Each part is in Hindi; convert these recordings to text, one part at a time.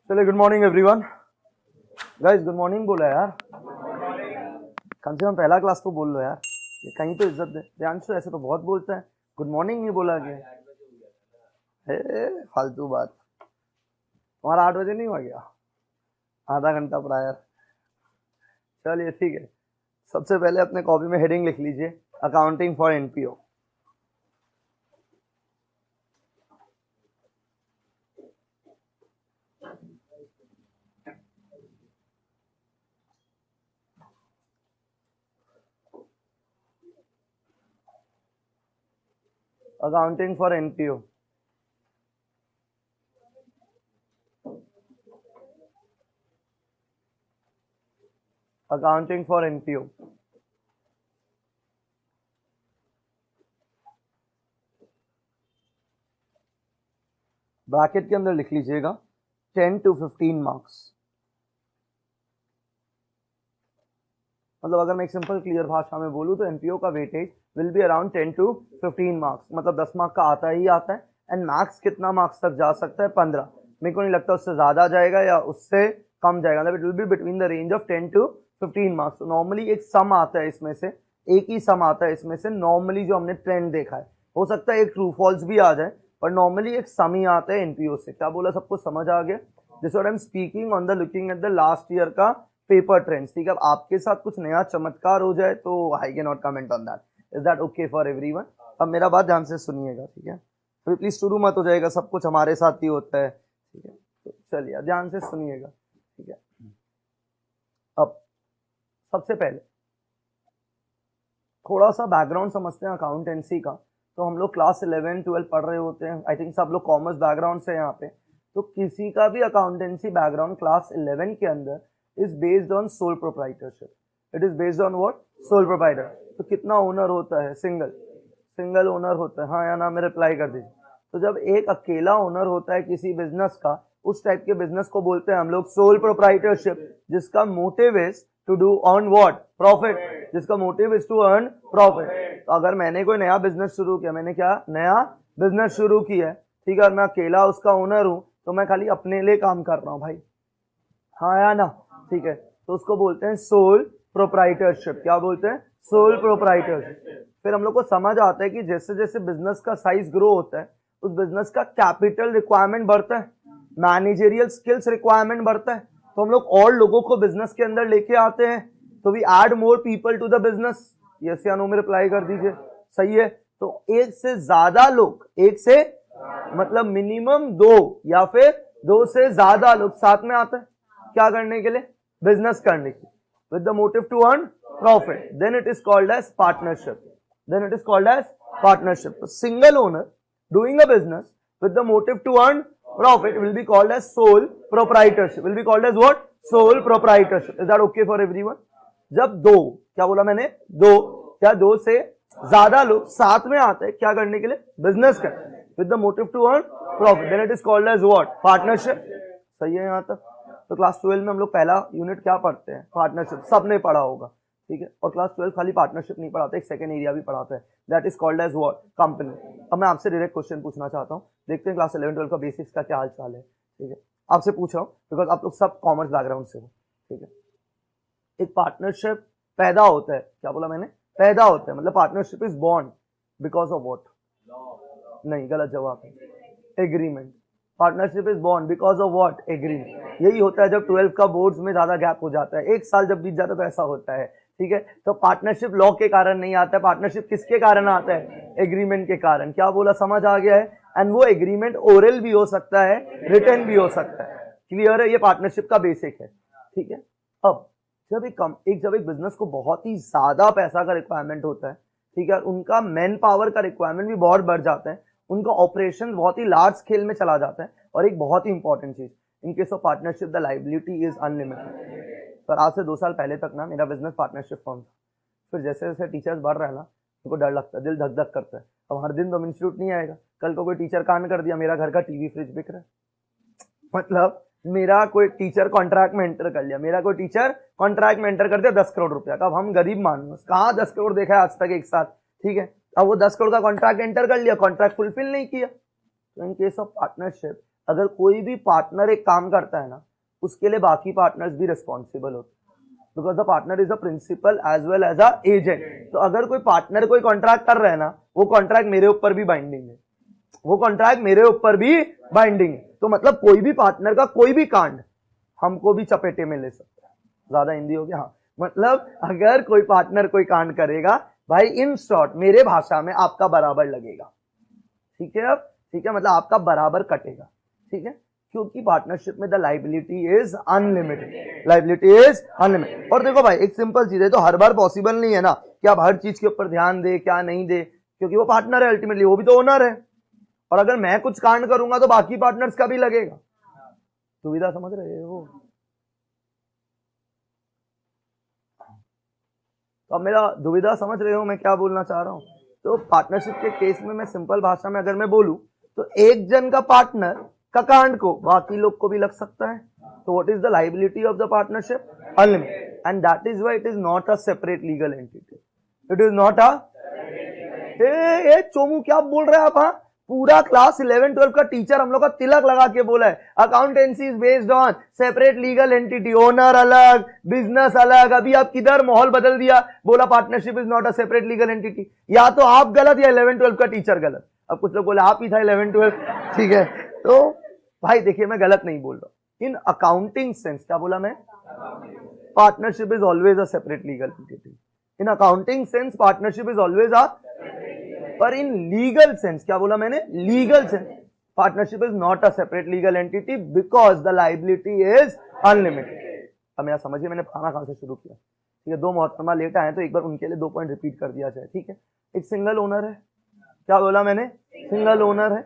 चलिए good morning everyone. Guys good morning बोला यार, कम से कम पहला क्लास तो बोल लो यार, ये कहीं तो इज्जत दे। ध्यान से ऐसे तो बहुत बोलता है, गुड मॉर्निंग नहीं बोला गया। फालतू बात। तुम्हारा 8 बजे नहीं हुआ गया? आधा घंटा प्रायर। चलिए ठीक है, सबसे पहले अपने कॉपी में हेडिंग लिख लीजिए, accounting for NPO. Accounting for NPO. Accounting for NPO. Bracket के अंदर लिख लीजिएगा 10 to 15 मार्क्स। मतलब अगर मैं एक सिंपल क्लियर भाषा में बोलूं तो एनपीओ का weightage will be around 10 to 15 marks. मतलब 10 मार्क का आता ही आता है। एंड मैक्स कितना मार्क्स तक जा सकता है? 15। मेरे को नहीं लगता उससे ज्यादा जाएगा या उससे कम जाएगा। मतलब it will be between the range of 10 to 15 marks. Normally एक सम आता है इसमें से, एक ही सम आता है इसमें से नॉर्मली, जो हमने ट्रेंड देखा है। हो सकता है एक ट्रू फॉल्स भी आ जाए, पर नॉर्मली एक सम ही आता है एनपीओ से। क्या बोला, सबको समझ आ गया? This what I am speaking on the looking at the last year का पेपर ट्रेंड्स। ठीक है, अब आपके साथ कुछ नया चमत्कार हो जाए तो I can not comment on that. Is that okay for everyone? अब मेरा बात ध्यान से सुनिएगा, ठीक है? तो प्लीज शुरू मत हो जाएगा, सब कुछ हमारे साथ ही होता है, ठीक है? तो चलिए ध्यान से सुनिएगा, ठीक है? अब सबसे पहले थोड़ा सा बैकग्राउंड समझते हैं अकाउंटेंसी का। तो हम लोग क्लास 11 12 पढ़ रहे होते हैं, आई थिंक सब लोग कॉमर्स बैकग्राउंड से यहाँ पे। तो किसी का भी अकाउंटेंसी बैकग्राउंड क्लास 11 के अंदर is based on sole proprietorship. It is based on what? Sole proprietor. तो कितना ओनर होता है? सिंगल ओनर होता है, हाँ या ना में रिप्लाई कर दीजिए। तो जब एक अकेला ओनर होता है किसी बिजनेस का, उस टाइप के बिजनेस को बोलते हैं हम लोग सोल प्रोप्राइटरशिप, जिसका motive is to do earn what? Profit. जिसका motive is to earn profit. तो अगर मैंने कोई नया बिजनेस शुरू किया, मैंने क्या नया बिजनेस शुरू किया है, ठीक है, मैं अकेला उसका ओनर हूं, तो मैं खाली अपने लिए काम कर रहा हूं भाई, हाँ या ना? ठीक है, तो उसको बोलते हैं सोल प्रोप्राइटरशिप। क्या बोलते हैं? Sole proprietorship. फिर हम लोग को समझ आता है कि जैसे जैसे बिजनेस का साइज ग्रो होता है, उस बिजनेस का कैपिटल रिक्वायरमेंट बढ़ता है, मैनेजरियल स्किल्स रिक्वायरमेंट बढ़ता है। तो हम लोग और लोगों को बिजनेस के अंदर लेके आते हैं, तो we add more people to the business. Yes या नो में रिप्लाई कर दीजिए, सही है? तो एक से ज्यादा लोग, एक से मतलब मिनिमम 2 या फिर 2 से ज्यादा लोग साथ में आते हैं, क्या करने के लिए? बिजनेस करने की, with the motive to earn profit. Then it is called as partnership. Then it is called as partnership. तो single owner doing a business with the motive to earn profit will be called as sole proprietorship. Will be called as what? Sole proprietorship. Is that okay for everyone? जब 2, क्या बोला मैंने? 2 या 2 से ज्यादा लोग साथ में आते हैं, क्या करने के लिए? बिजनेस करने, with the motive to earn profit, then it is called as what? Partnership. सही है यहाँ तक? तो क्लास 12 में हम लोग पहला यूनिट क्या पढ़ते हैं? पार्टनरशिप। सबने पढ़ा होगा, ठीक है? और क्लास 12 खाली पार्टनरशिप नहीं पढ़ाते, एक सेकंड एरिया भी पढ़ाता है, that is called as what? Company. अब मैं आपसे डायरेक्ट क्वेश्चन पूछना चाहता हूँ, देखते हैं क्लास 11 12 का बेसिक्स का क्या हाल चाल है, ठीक है? आपसे पूछ रहा हूँ बिकॉज आप लोग सब कॉमर्स बैकग्राउंड से हो, ठीक है? एक पार्टनरशिप पैदा होता है, क्या बोला मैंने? पैदा होता है, मतलब partnership is born because of what? नहीं, गलत जवाब है, agreement. Partnership is born because of what? Agreement. यही होता है जब 12 का बोर्ड्स में ज्यादा गैप हो जाता है, एक साल जब बीत जाता है तो ऐसा होता है, ठीक है? तो पार्टनरशिप लॉ के कारण नहीं आता है, पार्टनरशिप किसके कारण आता है? एग्रीमेंट के कारण। क्या बोला, समझ आ गया है? एंड वो एग्रीमेंट ओरल भी हो सकता है, रिटन भी हो सकता है। क्लियर है? ये पार्टनरशिप का बेसिक है, ठीक है? अब जब एक बिजनेस को बहुत ही ज्यादा पैसा का रिक्वायरमेंट होता है, ठीक है, उनका मैन पावर का रिक्वायरमेंट भी बहुत बढ़ जाता है, उनका ऑपरेशन बहुत ही लार्ज स्केल में चला जाता है। और एक बहुत ही इंपॉर्टेंट चीज, in case of partnership the liability is unlimited. पर आज से 2 साल पहले तक ना मेरा बिजनेस पार्टनरशिप फॉर्म था। फिर जैसे जैसे टीचर्स बढ़ रहे हैं ना, उनको डर लगता है, दिल धक धक करता है। अब हर दिन तो इंस्टीट्यूट नहीं आएगा, कल को कोई टीचर कांड कर दिया, मेरा घर का टीवी फ्रिज बिक रहा है, मतलब मेरा कोई टीचर कॉन्ट्रैक्ट में एंटर कर लिया, मेरा कोई टीचर कॉन्ट्रैक्ट में एंटर कर दिया 10 करोड़ रुपया का। अब हम गरीब मानुस, कहाँ 10 करोड़ देखा है आज तक एक साथ, ठीक है? अब वो 10 करोड़ का कॉन्ट्रैक्ट एंटर कर लिया, कॉन्ट्रैक्ट फुलफिल नहीं किया। तो इन केस ऑफ पार्टनरशिप अगर कोई भी पार्टनर एक काम करता है ना, उसके लिए बाकी पार्टनर्स भी रिस्पॉन्सिबल होते हैं, because the partner is a principal as well as a agent. तो अगर कोई पार्टनर कोई कॉन्ट्रैक्ट कर रहा है ना, वो कॉन्ट्रैक्ट मेरे ऊपर भी बाइंडिंग है, वो कॉन्ट्रैक्ट मेरे ऊपर भी बाइंडिंग है। तो मतलब कोई भी पार्टनर का कोई भी कांड हमको भी चपेटे में ले सकता है। ज्यादा हिंदी हो गया, हाँ, मतलब अगर कोई पार्टनर कोई कांड करेगा भाई, इन शॉर्ट मेरे भाषा में आपका बराबर लगेगा। ठीक है, अब ठीक है, मतलब आपका बराबर कटेगा। ठीक है, क्योंकि पार्टनरशिप में the liability is unlimited, liability is unlimited. और देखो भाई, एक सिंपल चीज है, तो हर बार पॉसिबल नहीं है ना कि आप हर चीज के ऊपर ध्यान दे, क्या नहीं दे, क्योंकि वो पार्टनर है, अल्टीमेटली वो भी तो ओनर है। और अगर मैं कुछ कांड करूंगा तो बाकी पार्टनर्स का भी लगेगा। सुविधा समझ रहे हो? तो अब मेरा दुविधा समझ रहे हो मैं क्या बोलना चाह रहा हूं? तो पार्टनरशिप के केस में मैं सिंपल भाषा में अगर मैं बोलूं, तो एक जन का पार्टनर का कांड को बाकी लोग को भी लग सकता है। तो what is the liability of the partnership? Unlimited. And that is why it is not a separate legal entity, it is not a. ए चोमू क्या बोल रहे हैं आप? हाँ, पूरा क्लास 11-12 का टीचर हम लोग का तिलक लगा के बोला है, accountancy is based on separate legal entity, owner अलग, बिजनेस अलग। अभी आप किधर माहौल बदल दिया, बोला partnership is not a separate legal entity. या तो आप गलत या 11-12 का टीचर गलत। अब कुछ लोग बोले आप ही था 11-12, ठीक है। तो भाई देखिए, मैं गलत नहीं बोल रहा। इन अकाउंटिंग सेंस क्या बोला मैं? Partnership is always a separate legal entity. In accounting sense partnership is always a, पर इन लीगल सेंस क्या बोला मैंने? Legal sense partnership is not a separate legal entity because the liability is unlimited. अब मेरा समझिए, मैंने खाना कहां से शुरू किया। ठीक है, दो मोहतरमा लेट आए तो एक बार उनके लिए 2 पॉइंट रिपीट कर दिया जाए। ठीक है, एक सिंगल ओनर है, क्या बोला मैंने? सिंगल ओनर है।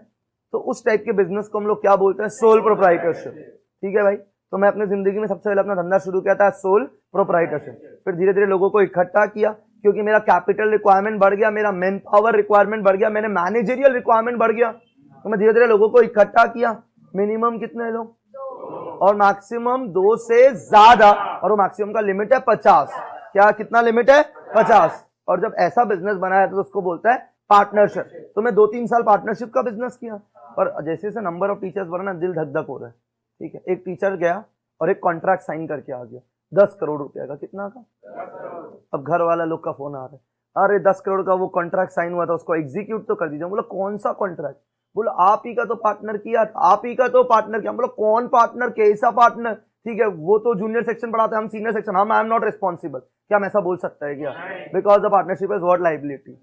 तो उस टाइप के बिजनेस को हम लोग क्या बोलते हैं? Sole proprietorship. ठीक है भाई, तो मैं अपने जिंदगी में सबसे पहले अपना धंधा शुरू किया था सोल प्रोप्राइटरशिप। फिर धीरे धीरे लोगों को इकट्ठा किया, क्योंकि मेरा कैपिटल रिक्वायरमेंट बढ़ गया, मेरा मैन पावर रिक्वायरमेंट बढ़ गया, मैंने मैनेजरियल रिक्वायरमेंट बढ़ गया। तो मैं धीरे धीरे लोगों को इकट्ठा किया। मिनिमम कितने लोग और मैक्सिमम 2 से ज्यादा, और वो मैक्सिमम का लिमिट है 50। क्या कितना लिमिट है? 50। और जब ऐसा बिजनेस बनाया तो उसको बोलता है पार्टनरशिप। तो मैं 2-3 साल पार्टनरशिप का बिजनेस किया, और जैसे जैसे नंबर ऑफ टीचर्स बढ़ा ना, दिल धक धक हो रहा है। ठीक है, एक टीचर गया और एक कॉन्ट्रैक्ट साइन करके आ गया 10 करोड़ रुपया का। कितना का? अब घर वाला लोग का फोन आ रहा है, अरे 10 करोड़ का वो कॉन्ट्रैक्ट साइन हुआ था, उसको एग्जीक्यूट तो कर दीजिए। बोला कौन सा कॉन्ट्रैक्ट? बोला आप ही का तो पार्टनर किया, आप ही का तो पार्टनर किया। बोला कौन पार्टनर, कैसा पार्टनर? ठीक है, वो तो जूनियर सेक्शन पढ़ाते हैं, हम सीनियर सेक्शन, हम आई एम नॉट रिस्पॉन्सिबल। क्या हम ऐसा बोल सकता है क्या? Because the partnership is what? Liability.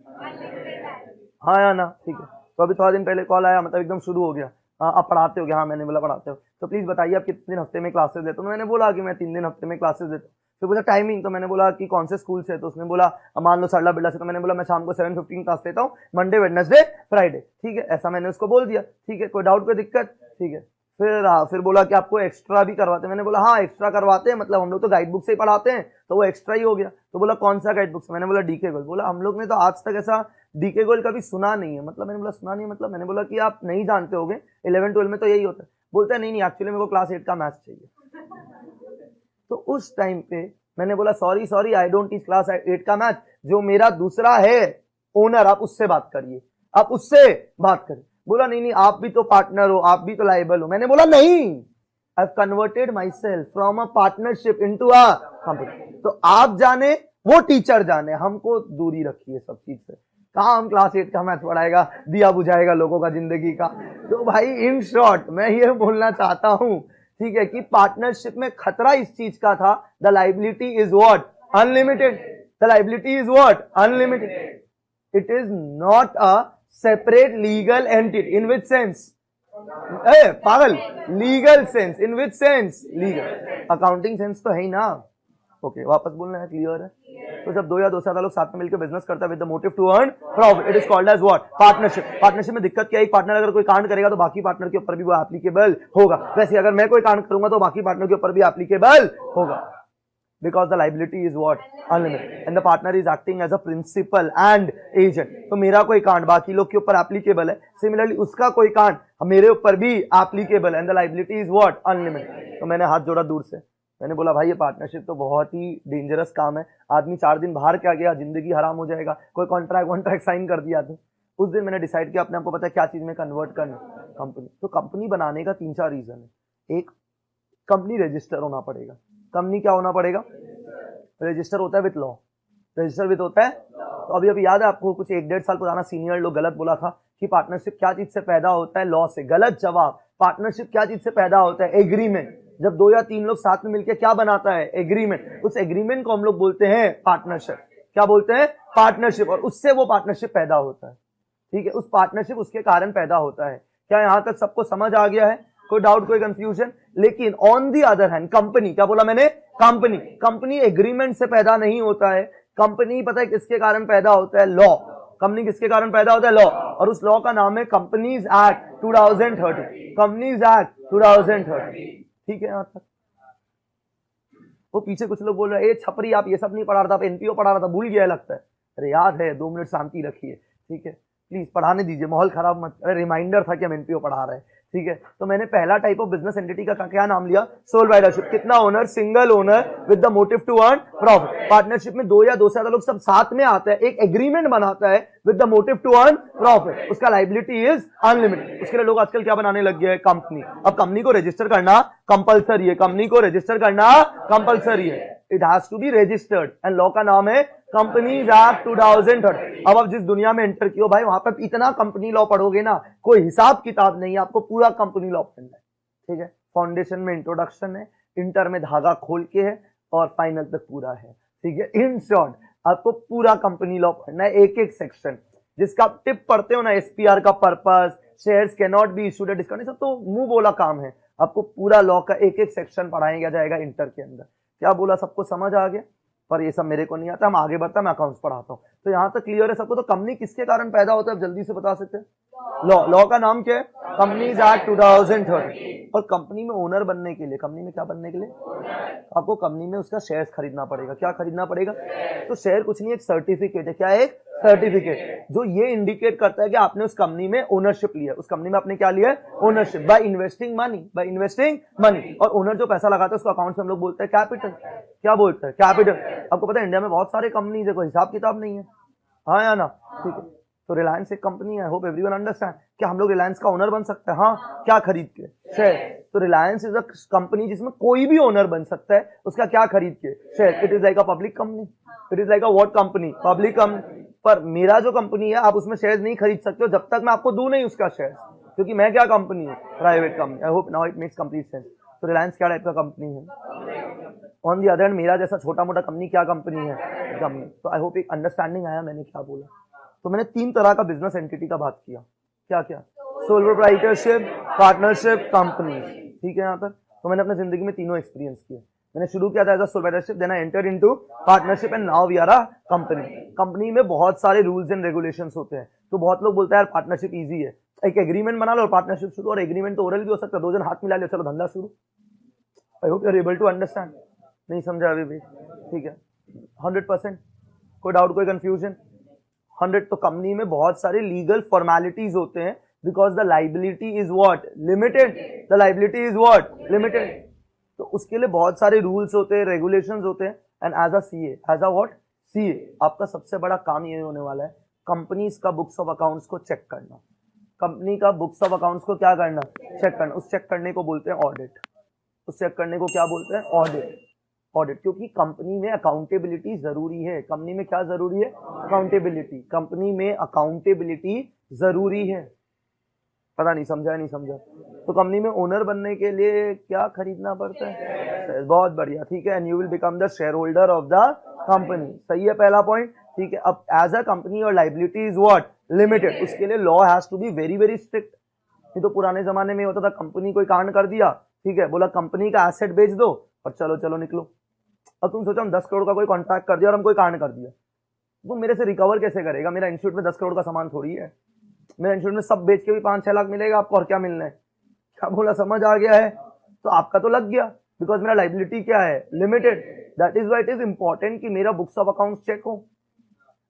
हाँ या ना? ठीक है। तो अभी थोड़ा दिन पहले कॉल आया, मतलब एकदम शुरू हो गया, आप पढ़ाते हो क्या? हाँ, मैंने बोला पढ़ाते हो। तो प्लीज बताइए आप कितने दिन हफ्ते में क्लासेस देते हो? मैंने बोला कि मैं 3 दिन हफ्ते में क्लासेस देता हूँ। फिर बोला टाइमिंग, तो मैंने बोला कि कौन से स्कूल से? तो उसने बोला मान लो सरला बिरला से। तो मैंने बोला मैं शाम को 7:15 क्लास लेता हूँ, मंडे वेडनेसडे फ्राइडे। ठीक है, ऐसा मैंने उसको बोल दिया। ठीक है, कोई डाउट कोई दिक्कत? ठीक है। फिर बोला कि आपको एक्स्ट्रा भी करवाते हैं? मैंने बोला हाँ एक्स्ट्रा करवाते हैं, मतलब हम लोग तो गाइड बुक से ही पढ़ाते हैं, तो वो एक्स्ट्रा ही हो गया। तो बोला कौन सा गाइड बुक से? मैंने बोला डीके गोयल। बोला हम लोग ने तो आज तक ऐसा डीके गोयल कभी सुना नहीं है। मतलब मैंने बोला सुना नहीं मतलब? मैंने बोला कि आप नहीं जानते होगे, 11-12 में तो यही होता है। बोलता है नहीं एक्चुअली मेरे को क्लास 8 का मैथ चाहिए। तो उस टाइम पे मैंने बोला sorry I don't teach class 8 का मैथ, जो मेरा दूसरा है ओनर, आप उससे बात करिए, आप उससे बात करिए। बोला नहीं आप भी तो पार्टनर हो, आप भी तो लाइबल हो। मैंने बोला नहीं, I have converted my self from a partnership into a company. तो आप जाने, वो टीचर जाने, हमको दूरी रखिए सब चीज से। कहाँ हम क्लास 8 का मैथ पढ़ाएगा, दिया बुझाएगा लोगों का जिंदगी का। तो भाई इन शॉर्ट मैं ये बोलना चाहता हूं, ठीक है, कि पार्टनरशिप में खतरा इस चीज का था, the liability is what? Unlimited. The liability is what? Unlimited. It is not a separate legal entity. In which sense? पागल, लीगल सेंस। इन विच सेंस? लीगल। अकाउंटिंग सेंस तो है ही ना। ओके, वापस बोलना है, क्लियर है? तो जब 2 या 2 से ज्यादा लोग साथ में मिलकर बिजनेस करता है with the motive to earn profit, it is called as what? Partnership. Partnership में दिक्कत क्या है? एक पार्टनर अगर कोई कांड करेगा तो बाकी पार्टनर के ऊपर भी वो एप्लीकेबल होगा। वैसे अगर मैं कोई कांड करूंगा तो बाकी पार्टनर के ऊपर भी एप्लीकेबल होगा, because the liability is what? Unlimited, and the partner is acting as a principal and agent. तो मेरा कोई कांड बाकी लोग के ऊपर एप्लीकेबल है, सिमिलरली उसका कोई कांड मेरे ऊपर भी एप्लीकेबल है, and the liability is what? Unlimited. तो मैंने हाथ जोड़ा दूर से, मैंने बोला भाई ये पार्टनरशिप तो बहुत ही डेंजरस काम है, आदमी 4 दिन बाहर क्या गया, जिंदगी हराम हो जाएगा, कोई कॉन्ट्रैक्ट साइन कर दिया तो उस दिन मैंने डिसाइड किया अपने आपको पता है क्या चीज में कन्वर्ट करना, कंपनी। तो कंपनी बनाने का 3-4 रीजन है। एक, कंपनी रजिस्टर होना पड़ेगा। कंपनी क्या होना पड़ेगा? रजिस्टर होता है विथ लॉ। रजिस्टर विथ होता है। तो अभी अभी याद है आपको, कुछ 1-1.5 साल पुराना सीनियर लोग गलत बोला था कि पार्टनरशिप क्या चीज से पैदा होता है? लॉ से। गलत जवाब। पार्टनरशिप क्या चीज से पैदा होता है? एग्रीमेंट। जब 2 या 3 लोग साथ में मिलकर क्या बनाता है? एग्रीमेंट। उस एग्रीमेंट को हम लोग बोलते हैं पार्टनरशिप। क्या बोलते हैं? पार्टनरशिप। और उससे वो पार्टनरशिप पैदा होता है। ठीक है, उस पार्टनरशिप उसके कारण पैदा होता है। क्या यहां तक सबको समझ आ गया है? कोई डाउट, कोई कंफ्यूजन? लेकिन on the other hand company, क्या बोला मैंने? कंपनी। कंपनी एग्रीमेंट से पैदा नहीं होता है। कंपनी पता है किसके कारण पैदा होता है? लॉ। कंपनी किसके कारण पैदा होता है? लॉ। और उस लॉ का नाम है कंपनीज एक्ट 2013। Companies act 2013। ठीक है, यहां तक। वो पीछे कुछ लोग बोल रहे हैं, ए छपरी आप ये सब नहीं पढ़ा रहा था, एनपीओ पढ़ा रहा था, भूल गया लगता है। अरे याद है, 2 मिनट शांति रखिए। ठीक है, प्लीज पढ़ाने दीजिए, माहौल खराब मत। अरे रिमाइंडर था कि हम एनपीओ पढ़ा रहे हैं। ठीक है, तो मैंने पहला टाइप ऑफ बिजनेस एंटिटी का क्या नाम लिया? Sole proprietorship. कितना owner? Single owner with the motive to earn profit. Partnership में 2 या 2 से ज्यादा लोग सब साथ में आते हैं, एक एग्रीमेंट बनाता है with the motive to earn profit. उसका लाइबिलिटी इज अनलिमिटेड। उसके लिए लोग आजकल क्या बनाने लग गए हैं? कंपनी। अब कंपनी को रजिस्टर करना कंपलसरी है। कंपनी को रजिस्टर करना कंपलसरी है। It has to be registered and law का नाम है कंपनीज एक्ट 2013। अब आप जिस दुनिया में एंटर किए हो भाई, वहां पर इतना कंपनी लॉ पढ़ोगे ना, कोई हिसाब किताब नहीं है, आपको पूरा कंपनी लॉ पढ़ना है। ठीक है, फाउंडेशन में इंट्रोडक्शन है, इंटर में धागा खोल के है, और फाइनल तक पूरा है। ठीक है, इन शॉर्ट आपको पूरा कंपनी लॉ पढ़ना है, एक एक सेक्शन। जिसका आप टिप पढ़ते हो ना, एसपीआर का purpose, shares can not be issued at discount, सब तो मुंह बोला काम है। आपको पूरा लॉ का एक एक सेक्शन पढ़ाया जाएगा इंटर के अंदर। क्या बोला, सबको समझ आ गया? पर ये सब मेरे को नहीं आता, हम आगे बढ़ता, मैं अकाउंट्स पढ़ाता हूँ। तो यहाँ तक क्लियर है सबको? तो कंपनी किसके कारण पैदा होता है, जल्दी से बता सकते हैं? लॉ। लॉ का नाम क्या है? Companies act 2013। और कंपनी में ओनर बनने के लिए, कंपनी में क्या बनने के लिए? आपको कंपनी में उसका शेयर्स खरीदना पड़ेगा। क्या खरीदना पड़ेगा? तो शेयर कुछ नहीं, एक सर्टिफिकेट है। क्या है? एक सर्टिफिकेट, जो ये इंडिकेट करता है कि आपने उस कंपनी में ओनरशिप लिया। उस कंपनी में आपने क्या लिया है? Ownership. By investing money, by investing money. और ओनर जो पैसा लगाता है उसको अकाउंट में हम लोग बोलते हैं कैपिटल। क्या बोलते हैं? कैपिटल। आपको पता है इंडिया में बहुत सारे कंपनीज है, कोई हिसाब किताब नहीं है। हाँ या ना? ठीक है, तो रिलायंस एक कंपनी है, होप एवरीवन अंडरस्टैंड। क्या हम लोग रिलायंस का ओनर बन सकते हैं? हाँ। क्या खरीद के? शेयर। तो रिलायंस इज अ कंपनी जिसमें कोई भी ओनर बन सकता है। उसका क्या खरीद के? Share. It is like a public company. It is like a what company? Public company. पर मेरा जो कंपनी है, आप उसमें शेयर नहीं खरीद सकते हो जब तक मैं आपको दूं नहीं उसका शेयर, क्योंकि मैं क्या कंपनी है? Private company. I hope now it makes complete sense. तो रिलायंस क्या टाइप का कंपनी है? ऑन दी अदर हैंड मेरा जैसा छोटा मोटा कंपनी क्या कंपनी है? कंपनी। तो आई होप एक अंडरस्टैंडिंग आया मैंने क्या बोला। तो मैंने 3 तरह का बिजनेस एंटिटी का बात किया। क्या क्या? Sole proprietorship, partnership, company. ठीक है यहाँ तक? तो मैंने अपनी जिंदगी में तीनों एक्सपीरियंस किए। मैंने शुरू किया था as a sole proprietorship, then I entered into partnership and now we are a company. Company में बहुत सारे रूल्स एंड रेगुलेशंस होते हैं। तो बहुत लोग बोलते हैं यार पार्टनरशिप इजी है, एक एग्रीमेंट बना लो और पार्टनरशिप शुरू। और एग्रीमेंट तो ओरल भी हो सकता है, 2 जन हाथ मिला लो, चलो धंधा शुरू। I hope you are able to understand. नहीं समझा अभी भी? ठीक है, 100%। कोई डाउट, कोई कंफ्यूजन? 100। तो कंपनी में बहुत सारे लीगल फॉर्मेलिटीज होते हैं, because the liability is what? Limited. The liability is what? Limited. तो उसके लिए बहुत सारे रूल्स होते हैं, रेगुलेशंस होते हैं। And as a CA, as a what? CA, आपका सबसे बड़ा काम ये होने वाला है, कंपनीज का बुक्स ऑफ अकाउंट्स को चेक करना। कंपनी का बुक्स ऑफ अकाउंट्स को क्या करना? चेक करना। उस चेक करने को बोलते हैं ऑडिट। उस चेक करने को क्या बोलते हैं? ऑडिट। ऑडिट, क्योंकि कंपनी में अकाउंटेबिलिटी जरूरी है। कंपनी में क्या जरूरी है? अकाउंटेबिलिटी। कंपनी में अकाउंटेबिलिटी जरूरी है। पता नहीं समझा, नहीं समझा? तो कंपनी में ओनर बनने के लिए क्या खरीदना पड़ता है? बहुत बढ़िया। ठीक है, and you will become the share holder of the company. सही है पहला पॉइंट। ठीक है, अब एज अ कंपनी और लाइबिलिटी इज व्हाट? लिमिटेड। उसके लिए law has to be very very strict. नहीं तो पुराने जमाने में होता था, कंपनी कोई कांड कर दिया, ठीक है, बोला कंपनी का एसेट बेच दो और चलो चलो निकलो। अब तुम सोचो हम 10 करोड़ का कोई कॉन्ट्रैक्ट कर दिया और हम कोई कांड कर दिया, तो मेरे से रिकवर कैसे करेगा? मेरा इंस्टीट्यूट में 10 करोड़ का सामान थोड़ी है। मेरा इंस्टीट्यूट में सब बेच के भी 5-6 लाख मिलेगा आपको, और क्या मिलना है? क्या बोला, समझ आ गया है? तो आपका तो लग गया, बिकॉज मेरा लाइबिलिटी क्या है? Limited. That is why it is important कि मेरा बुक्स ऑफ अकाउंट्स चेक हो।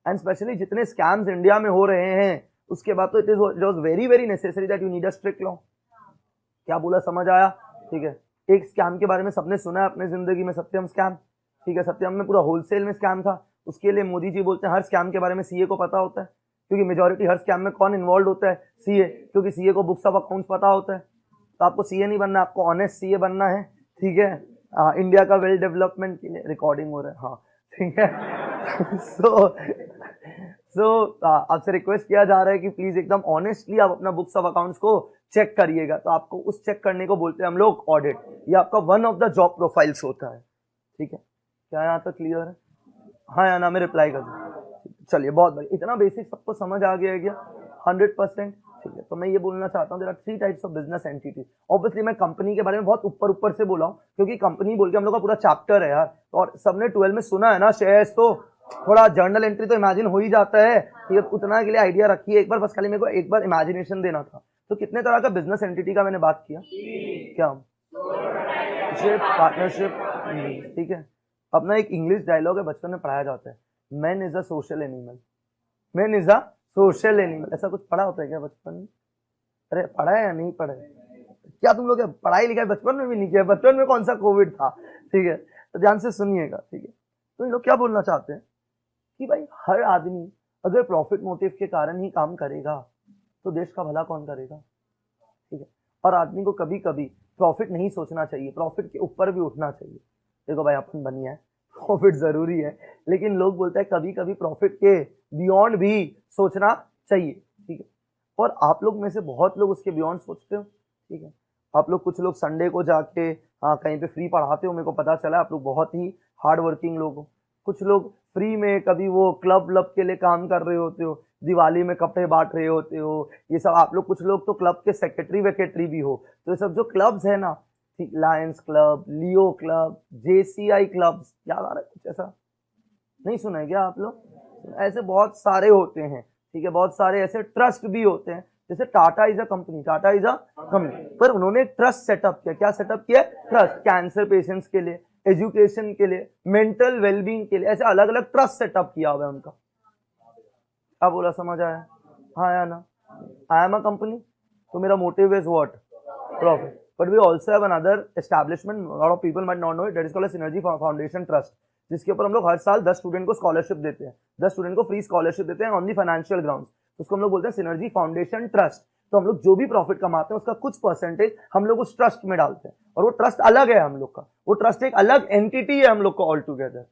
एंड स्पेशली जितने स्कैम्स इंडिया में हो रहे हैं, उसके बाद तो it was very very necessary that you need a strict law. क्या बोला, समझ आया? ठीक है, एक स्कैम के बारे में सबने सुना है अपने जिंदगी में, सत्यम स्कैम। ठीक है, सत्यम में पूरा होलसेल में स्कैम था। उसके लिए मोदी जी बोलते हैं हर स्कैम के बारे में सीए को पता होता है। क्योंकि मेजोरिटी हर स्कैम में कौन इन्वॉल्व होता है? सीए, क्योंकि सीए को बुक्स ऑफ अकाउंट्स पता होता है। तो आपको सीए नहीं बनना, आपको ऑनेस्ट सीए बनना है, ठीक है। इंडिया का वेल डेवलपमेंट के लिए रिकॉर्डिंग हो रहा है, हाँ ठीक है। सो आपसे रिक्वेस्ट किया जा रहा है कि प्लीज एकदम ऑनेस्टली आप अपना बुक्स ऑफ अकाउंट्स को चेक करिएगा। तो आपको उस चेक करने को बोलते हैं हम लोग ऑडिट। ये आपका one of the job profiles होता है, ठीक है। क्या यहाँ तक क्लियर है? हाँ या ना में रिप्लाई कर दूँ? चलिए बहुत बढ़िया, इतना बेसिक सबको समझ आ गया है क्या? 100%, ठीक है। तो मैं ये बोलना चाहता हूँ, there are 3 types of business entity. Obviously मैं कंपनी के बारे में बहुत ऊपर से बोला हूँ, क्योंकि कंपनी बोल के हम लोग का पूरा चैप्टर है यार, और सबने 12 में सुना है ना शेयर्स, तो थोड़ा जर्नल एंट्री तो इमेजिन हो ही जाता है, ठीक है। उतना के लिए आइडिया रखिए एक बार, बस खाली मेरे को एक बार इमेजिनेशन देना था। तो कितने तरह का बिजनेस एंटिटी का मैंने बात किया? क्या? पार्टनरशिप, ठीक है। अपना एक इंग्लिश डायलॉग है, बचपन में पढ़ाया जाता है, man is a social animal. Man is a social animal, ऐसा कुछ पढ़ा होता है क्या बचपन में? अरे पढ़ा है या नहीं पढ़ा है? क्या तुम लोग पढ़ाई लिखाई बचपन में भी नहीं किया? बचपन में कौन सा कोविड था, ठीक है। तो ध्यान से सुनिएगा, ठीक है। तो इन लोग क्या बोलना चाहते हैं कि भाई हर आदमी अगर प्रॉफिट मोटिव के कारण ही काम करेगा तो देश का भला कौन करेगा, ठीक है। और आदमी को कभी कभी प्रॉफिट नहीं सोचना चाहिए, प्रॉफिट के ऊपर भी उठना चाहिए। देखो भाई अपन बनिया है, प्रॉफिट जरूरी है, लेकिन लोग बोलते हैं कभी कभी प्रॉफिट के बियॉन्ड भी सोचना चाहिए, ठीक है। और आप लोग में से बहुत लोग उसके बियॉन्ड सोचते हो, ठीक है। आप लोग, कुछ लोग संडे को जाके कहीं पे फ्री पढ़ाते हो, मेरे को पता चला आप लोग बहुत ही हार्ड वर्किंग लोग हो। कुछ लोग फ्री में कभी वो क्लब लब के लिए काम कर रहे होते हो, दिवाली में कपड़े बांट रहे होते हो, ये सब आप लोग। कुछ लोग तो क्लब के सेक्रेटरी वेक्रेटरी भी हो। तो ये सब जो क्लब्स है ना, लायंस क्लब, लियो क्लब, जेसीआई क्लब्स, याद आ रहा है कुछ? ऐसा नहीं सुना है क्या आप लोग? ऐसे बहुत सारे होते हैं, ठीक है। बहुत सारे ऐसे ट्रस्ट भी होते हैं, जैसे Tata is a company, Tata is a company, पर उन्होंने ट्रस्ट सेटअप किया। क्या सेटअप किया? ट्रस्ट। कैंसर पेशेंट्स के लिए, एजुकेशन के लिए, मेंटल वेलबींग के लिए, ऐसे अलग अलग ट्रस्ट सेटअप किया हुआ है उनका। क्या बोला, समझ आया? हाँ या ना? आई एम अ कंपनी, तो मेरा motive is what? Profit. But we also have another establishment, lot of people might not know it, that is called synergy foundation trust, जिसके ऊपर हम लोग हर साल 10 स्टूडेंट को स्कॉलरशिप देते हैं, 10 स्टूडेंट को फ्री स्कॉलरशिप देते हैं ऑन दी फाइनेंशियल ग्राउंड। उसको हम लोग बोलते हैं सिनर्जी फाउंडेशन ट्रस्ट। तो हम लोग जो भी प्रॉफिट कमाते हैं उसका कुछ परसेंटेज हम लोग उस ट्रस्ट में डालते हैं, और वो ट्रस्ट अलग है हम लोग का, वो ट्रस्ट एक अलग एंटिटी है हम लोग को ऑल टुगेदर।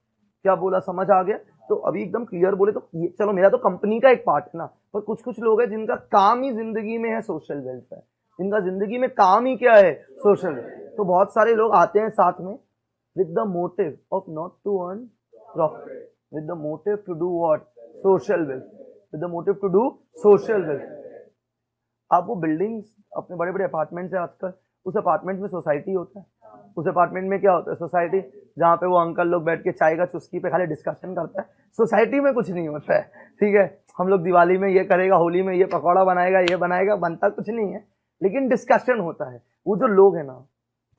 क्या बोला, समझ आ गया? तो अभी एकदम क्लियर बोले तो ये, चलो मेरा तो कंपनी का एक पार्ट है ना, पर कुछ कुछ लोग हैं जिनका काम ही जिंदगी में है सोशल वेलफेयर, जिनका जिंदगी में काम ही क्या है? सोशल। तो बहुत सारे लोग आते हैं साथ में with the motive of not to earn profit, with the motive to do what? Social wealth, with the motive to do social wealth। आप वो बिल्डिंग्स, अपने बड़े बड़े अपार्टमेंट है आजकल, उस अपार्टमेंट में सोसाइटी होता है, उस अपार्टमेंट में क्या होता है? सोसाइटी, जहाँ पे वो अंकल लोग बैठ के चाय का चुस्की पे खाली डिस्कशन करता है। सोसाइटी में कुछ नहीं होता है, ठीक है। हम लोग दिवाली में ये करेगा, होली में ये पकौड़ा बनाएगा, ये बनाएगा, बनता कुछ नहीं है, लेकिन डिस्कशन होता है। वो जो लोग है ना,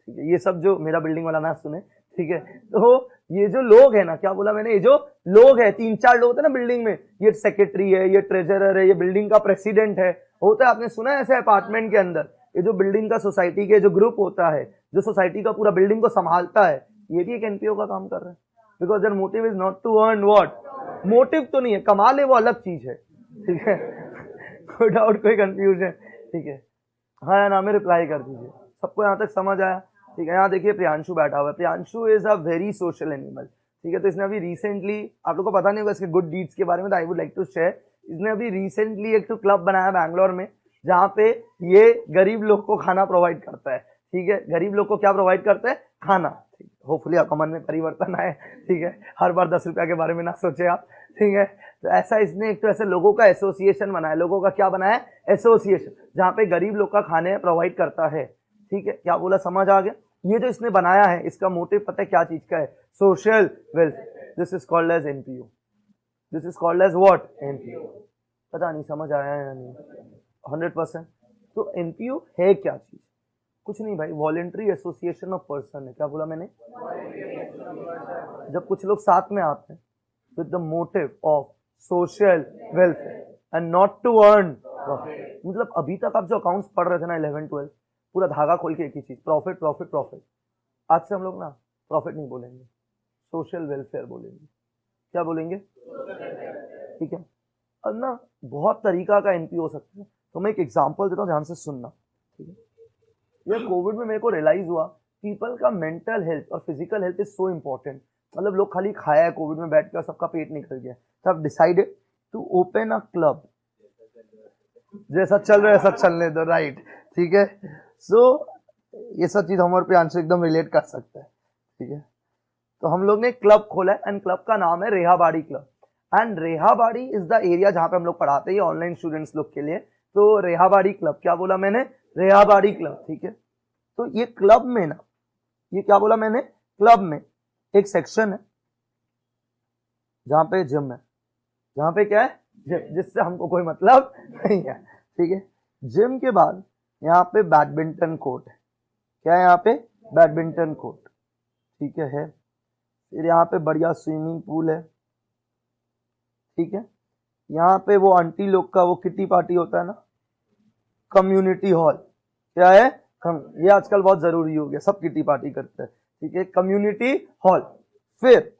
ठीक है, ये सब जो मेरा बिल्डिंग वाला ना सुने, ठीक है, तो ये जो लोग है ना, क्या बोला मैंने? ये जो लोग है, 3-4 लोग होते हैं ना बिल्डिंग में, ये सेक्रेटरी है, ये ट्रेजरर है, ये बिल्डिंग का प्रेसिडेंट है, होता है। आपने सुना है ऐसे अपार्टमेंट के अंदर ये जो बिल्डिंग का सोसाइटी के जो ग्रुप होता है, जो सोसाइटी का पूरा बिल्डिंग को संभालता है, ये भी एक एनपीओ का काम कर रहा है। Because their motive is not to earn what? Motive तो नहीं है, कमा ले वो अलग चीज है, ठीक है। कोई डाउट, कोई कंफ्यूजन, ठीक है? हाँ या ना में रिप्लाई कर दीजिए। सबको यहाँ तक समझ आया? ठीक है। यहाँ देखिए प्रियांशु बैठा हुआ है। Priyanshu is a very social animal, ठीक है। तो इसने अभी रिसेंटली, आप लोगों को पता नहीं होगा इसके गुड डीड्स के बारे में, तो I would like to share. इसने अभी रिसेंटली एक तो क्लब बनाया बैंगलोर में, जहाँ पे ये गरीब लोग को खाना प्रोवाइड करता है, ठीक है। गरीब लोग को क्या प्रोवाइड करता है? खाना। होपफुली आपका मन में परिवर्तन आए, ठीक है। हर बार 10 रुपया के बारे में ना सोचे आप, ठीक है। तो ऐसा इसने एक तो ऐसे लोगों का एसोसिएशन बनाया, लोगों का क्या बनाया? एसोसिएशन, जहाँ पे गरीब लोग का खाने प्रोवाइड करता है, ठीक है। क्या बोला, समझ आ गया? ये जो इसने बनाया है, इसका मोटिव पता है क्या चीज का है? Social welfare. This is called as NPO, this is called as what? NPO. पता नहीं समझ आया या नहीं? 100%। तो एनपीओ है क्या चीज? कुछ नहीं भाई, वॉलेंट्री एसोसिएशन ऑफ पर्सन है। क्या बोला मैंने? जब कुछ लोग साथ में आते हैं with the motive of social welfare and not to earn profit. मतलब अभी तक आप जो अकाउंट्स पढ़ रहे थे ना 11-12, पूरा धागा खोल के एक ही चीज, प्रॉफिट प्रॉफिट प्रॉफिट। आज से हम लोग ना प्रॉफिट नहीं बोलेंगे, सोशल वेलफेयर बोलेंगे। क्या बोलेंगे? ठीक है। अब ना बहुत तरीका का एनपीओ हो सकता है, तो मैं एक एग्जांपल देता हूँ, ध्यान से सुनना, ठीक है। ये कोविड में मेरे को रियलाइज हुआ पीपल का मेंटल हेल्थ और physical health is so important. मतलब लोग खाली खाया है कोविड में बैठ कर, सबका पेट निकल गया, तो अब decided to open a club. जैसा चल रहा है ऐसा चलने दो, राइट, ठीक है। सो ये सब चीज हमारे पे आंसर एकदम रिलेट कर सकता है, ठीक है। तो हम लोग ने क्लब खोला है एंड क्लब का नाम है Rehabari club. And Rehabari is the area जहां पे हम लोग पढ़ाते हैं ऑनलाइन स्टूडेंट्स लोग के लिए। तो रेहाबाड़ी क्लब, क्या बोला मैंने, रेहाबाड़ी क्लब, ठीक है। तो ये क्लब में ना, ये क्या बोला मैंने, क्लब में एक सेक्शन है जहां पे जिम है, जहां पे क्या है, जिम, जिससे हमको कोई मतलब नहीं है, ठीक है। जिम के बाद यहाँ पे बैडमिंटन कोर्ट है, क्या है यहाँ पे, बैडमिंटन कोर्ट, ठीक है। फिर यहाँ पे बढ़िया स्विमिंग पूल है, ठीक है। यहाँ पे वो आंटी लोग का वो किटी पार्टी होता है ना, कम्युनिटी हॉल, क्या है, ये आजकल बहुत जरूरी हो गया, सब किटी पार्टी करते हैं, ठीक है, कम्युनिटी हॉल। फिर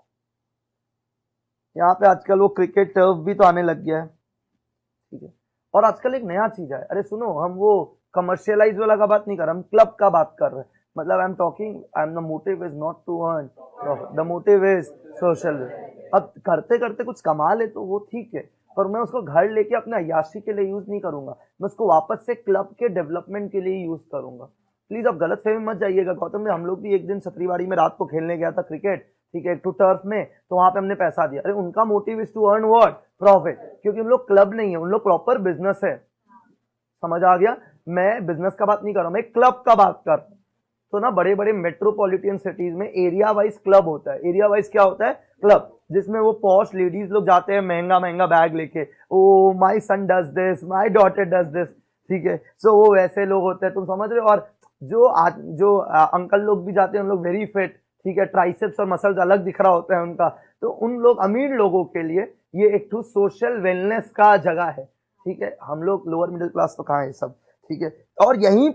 यहाँ पे आजकल वो क्रिकेट टर्फ भी तो आने लग गया है, ठीक है। और आजकल एक नया चीज है, अरे सुनो, हम वो कमर्शियलाइज वाला का बात नहीं कर रहे, हम क्लब का बात कर रहे हैं। मतलब I am talking, I am the motive is not to earn, the motive is social. अब करते करते कुछ कमा ले तो वो ठीक है, पर मैं उसको घर लेके अपने अय्याशी के लिए यूज नहीं करूंगा, मैं उसको वापस से क्लब के डेवलपमेंट के लिए यूज करूंगा। प्लीज अब गलत फहमी मत जाइएगा। गौतम में हम लोग भी एक दिन छतरीवाड़ी में रात को खेलने गया था क्रिकेट, ठीक है, टू टर्फ में, तो वहां पे हमने पैसा दिया। अरे उनका motive is to earn what, profit, क्योंकि हम लोग क्लब नहीं है, उन लोग प्रॉपर बिजनेस है। समझ आ गया, मैं बिजनेस का बात नहीं कर रहा हूं, मैं क्लब का बात कर रहा हूं। तो ना बड़े बड़े मेट्रोपॉलिटन सिटीज में एरिया वाइज क्लब होता है। एरिया वाइज क्या होता है, क्लब, जिसमें वो पॉश लेडीज लोग जाते हैं महंगा महंगा बैग लेके, oh my son does this, my daughter does this, ठीक है। सो वो वैसे लोग होते हैं, तुम समझ रहे हो। और जो अंकल लोग भी जाते हैं, उन लोग वेरी फिट, ठीक है, ट्राइसेप्स और मसल्स अलग दिख रहा होता है उनका। तो उन लोग, अमीर लोगों के लिए ये एक तो सोशल वेलनेस का जगह है, ठीक है। हम लोग लोअर मिडिल क्लास तो कहाँ है सब, ठीक है। और यहीं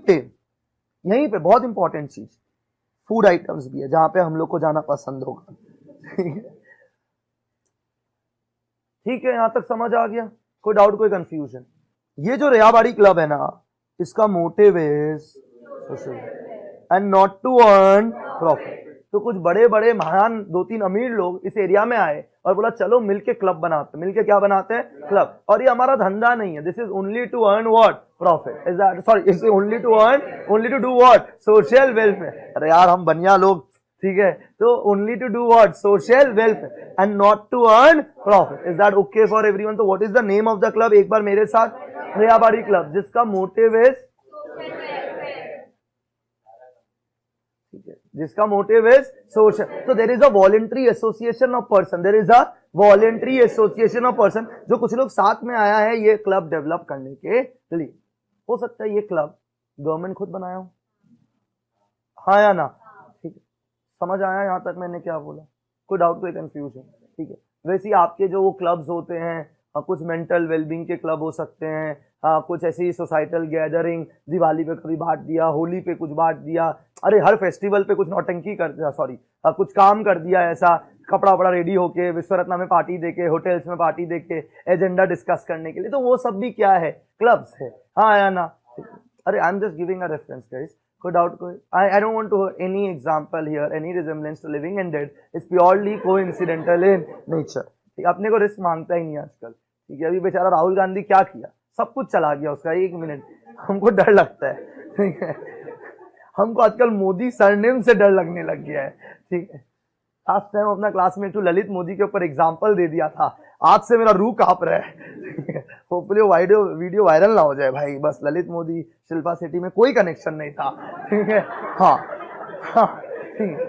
पे बहुत इंपॉर्टेंट चीज, फूड आइटम्स भी है, जहां पे हम लोग को जाना पसंद होगा, ठीक है। यहां तक समझ आ गया, कोई डाउट, कोई कंफ्यूजन। ये जो रेहाबाड़ी क्लब है ना, इसका motive is social and not to earn profit. तो कुछ बड़े बड़े महान 2-3 अमीर लोग इस एरिया में आए और बोला चलो मिलके क्लब बनाते, मिलके क्या बनाते हैं, क्लब। और ये हमारा धंधा नहीं है, this is only to earn what, profit. Is that, sorry, is only to earn, only to do what, social welfare. अरे यार हम बनिया लोग, ठीक है। तो only to do what, social welfare and not to earn profit. Is that okay for everyone? तो what is the name of the club, एक बार मेरे साथ, रेहाबाड़ी क्लब, जिसका मोटिव इज, जिसका मोटिव इज सोशल। तो there is a voluntary association of person, there is a voluntary association of person, जो कुछ लोग साथ में आया है ये क्लब डेवलप करने के लिए। हो सकता है ये क्लब गवर्नमेंट खुद बनाया हो, हाँ या ना, ठीक है। समझ आया यहां तक मैंने क्या बोला, कोई डाउट, कोई कंफ्यूजन, ठीक है। वैसे ही आपके जो वो क्लब्स होते हैं, कुछ मेंटल वेलबींग के क्लब हो सकते हैं, कुछ ऐसी सोसाइटल गैदरिंग, दिवाली पे कभी बांट दिया, होली पे कुछ बांट दिया, अरे हर फेस्टिवल पे कुछ नौटंकी कर दिया, सॉरी कुछ काम कर दिया ऐसा, कपड़ा वपड़ा रेडी होके विश्वरत्ना में पार्टी देके, होटल्स में पार्टी देके, एजेंडा डिस्कस करने के लिए, तो वो सब भी क्या है, क्लब्स है, हाँ या ना। अरे I am just giving a reference guys, कोई डाउट, कोई, I don't want to any example here, any resemblance to living and dead, is purely coincidental in nature, ठीक। अपने को रिस्क मांगता ही नहीं आजकल, ठीक है। अभी बेचारा राहुल गांधी क्या किया, सब कुछ चला गया उसका, एक मिनट, हमको डर लगता है, ठीक है। हमको आजकल मोदी सरनेम से डर लगने लग गया है, ठीक है। लास्ट टाइम अपना क्लासमेट टू ललित मोदी के ऊपर एग्जाम्पल दे दिया था, आज से मेरा रूह कांप रहा है। होपफुली वीडियो वायरल ना हो जाए भाई, बस ललित मोदी शिल्पा शेट्टी में कोई कनेक्शन नहीं था, ठीक है। हाँ हाँ, ठीक है,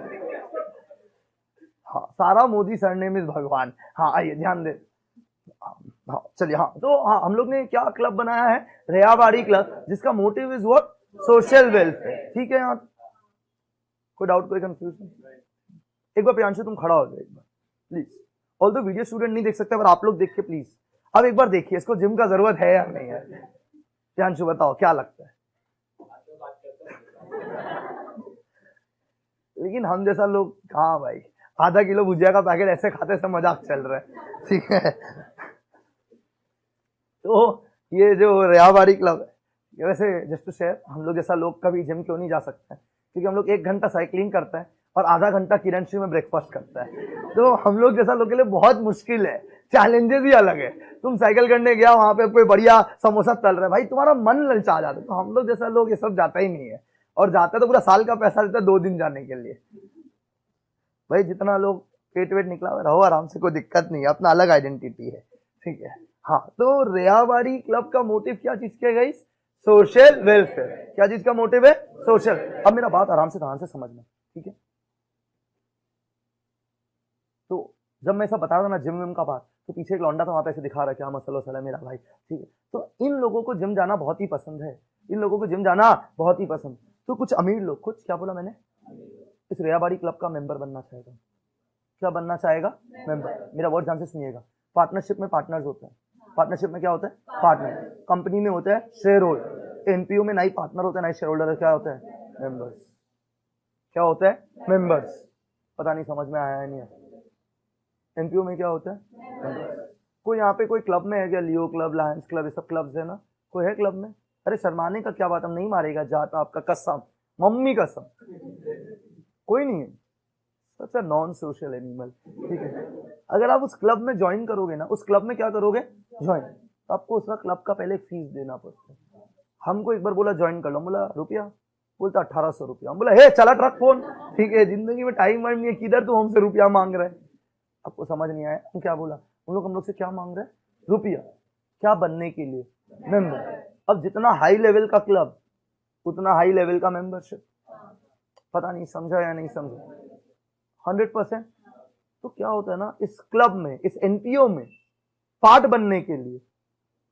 हाँ, सारा मोदी सरनेम इज भगवान। हाँ आइए ध्यान दे, हाँ चलिए, हाँ तो हाँ हम लोग ने क्या क्लब बनाया है, रेहाबाड़ी क्लब, जिसका motive is what, social welfare, ठीक है। यहाँ कोई डाउट, कोई कंफ्यूजन? एक बार प्रियांशु तुम खड़ा हो जाओ एक बार प्लीज, ऑल दो वीडियो स्टूडेंट नहीं देख सकते, पर आप लोग देख के प्लीज अब एक बार देखिए, इसको जिम का जरूरत है या नहीं है। प्रियांशु बताओ क्या लगता है? लेकिन हम जैसा लोग कहाँ भाई, आधा किलो भुजिया का पैकेट ऐसे खाते से मजाक चल रहा है, ठीक है। तो ये जो रेयाबाड़ी क्लब है, वैसे जस्ट टू शेयर, हम लोग जैसा लोग कभी जिम क्यों नहीं जा सकते हैं, क्योंकि हम लोग 1 घंटा साइकिलिंग करते हैं और आधा घंटा किरण श्री में ब्रेकफास्ट करता है। तो हम लोग जैसा लोग के लिए बहुत मुश्किल है, चैलेंजेस ही अलग है। तुम साइकिल करने गया, वहां पे कोई बढ़िया समोसा तल रहा है, भाई तुम्हारा मन ललचा जाता है। तो हम लोग जैसा लोग ये सब जाता ही नहीं है, और जाता तो पूरा साल का पैसा देता है 2 दिन जाने के लिए। भाई जितना लोग पेट वेट निकला हुआ, रहो आराम से, कोई दिक्कत नहीं है, अपना अलग आइडेंटिटी है, ठीक है। हाँ, तो रेयाबाड़ी क्लब का मोटिव क्या चीज के गई? Social welfare. क्या चीज का मोटिव है? सोशल। अब मेरा बात आराम से ध्यान से समझना, ठीक है। तो जब मैं ऐसा बता रहा था ना जिम विम का बात, तो पीछे एक लौंडा था, वहां पे ऐसे दिखा रहा क्या मसला वसला है मेरा भाई, ठीक है। तो इन लोगों को जिम जाना बहुत ही पसंद है, इन लोगों को जिम जाना बहुत ही पसंद। तो कुछ अमीर लोग, कुछ क्या बोला मैंने, इस रेयाबाड़ी क्लब का मेंबर बनना चाहेगा। क्या बनना चाहेगा? मेंबर। मेरा वर्ड ध्यान से सुनिएगा। पार्टनरशिप में पार्टनर्स होते हैं। पार्टनरशिप में क्या होता है? पार्टनर। कंपनी में होता है शेयर होल्डर। एनपीओ में ना ही पार्टनर होता है ना ही शेयर होल्डर, क्या होता है? मेंबर्स। क्या होता है? मेंबर्स। पता नहीं समझ में आया है नहीं? एनपीओ में क्या होता है? मेंबर्स। कोई यहाँ पे कोई क्लब में है क्या? लियो क्लब, लायंस क्लब, ये सब क्लब्स है ना, कोई है क्लब में? अरे शर्माने का क्या बात, हम नहीं मारेगा जाता आपका, कसम, मम्मी कसम, कोई नहीं है। सच अ नॉन सोशल एनिमल, ठीक है। अगर आप उस क्लब में ज्वाइन करोगे ना, उस क्लब में क्या करोगे? ज्वाइन। तो आपको उसका क्लब का पहले फीस देना पड़ता है। हमको एक बार बोला ज्वाइन कर लो, बोला रुपया, बोलता 1800 रुपया। हम बोला हे चला ट्रक फोन, ठीक है, जिंदगी में टाइम वाइम नहीं है, किधर तू हमसे रुपया मांग रहा है? आपको समझ नहीं आया हम क्या बोला? हम लोग से क्या मांग रहे हैं? रुपया। क्या बनने के लिए? मेंबर। अब जितना हाई लेवल का क्लब उतना हाई लेवल का मेंबरशिप। पता नहीं समझा या नहीं समझा? 100%। तो क्या होता है ना, इस क्लब में, इस एनपीओ में पार्ट बनने के लिए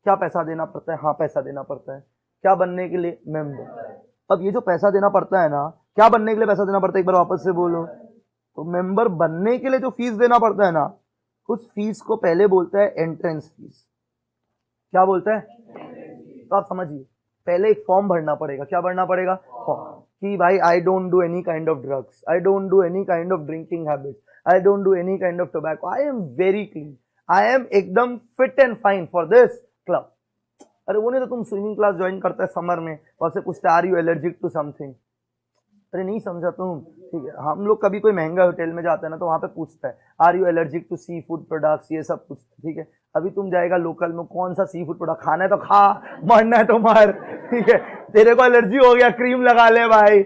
क्या पैसा देना पड़ता है? हाँ, पैसा देना पड़ता है। क्या बनने के लिए? मेंबर। अब ये जो पैसा देना पड़ता है ना, क्या बनने के लिए पैसा देना पड़ता है? एक बार वापस से बोलो। तो मेंबर बनने के लिए जो फीस देना पड़ता है ना, उस फीस को पहले बोलता है एंट्रेंस फीस। क्या बोलता है? तो आप समझिए, पहले एक फॉर्म भरना पड़ेगा। क्या भरना पड़ेगा? फॉर्म, कि भाई I don't do any kind of drugs, I don't do any kind of drinking habits, I don't do any kind of tobacco, I am very clean, I am एकदम fit and fine for this club. अरे वो नहीं तो तुम स्विमिंग क्लास ज्वाइन करता है समर में और से पूछता है are you allergic to something? अरे नहीं समझा तुम, ठीक है। हम लोग कभी कोई महंगा होटल में जाते हैं ना, तो वहां पे पूछता है are you allergic to sea food products, ये सब पूछता है, ठीक है। अभी तुम जाएगा लोकल में, कौन सा सी फूड प्रोडक्ट खाना है तो खा, मरना है तो मर, ठीक है। तेरे को एलर्जी हो गया, क्रीम लगा ले भाई।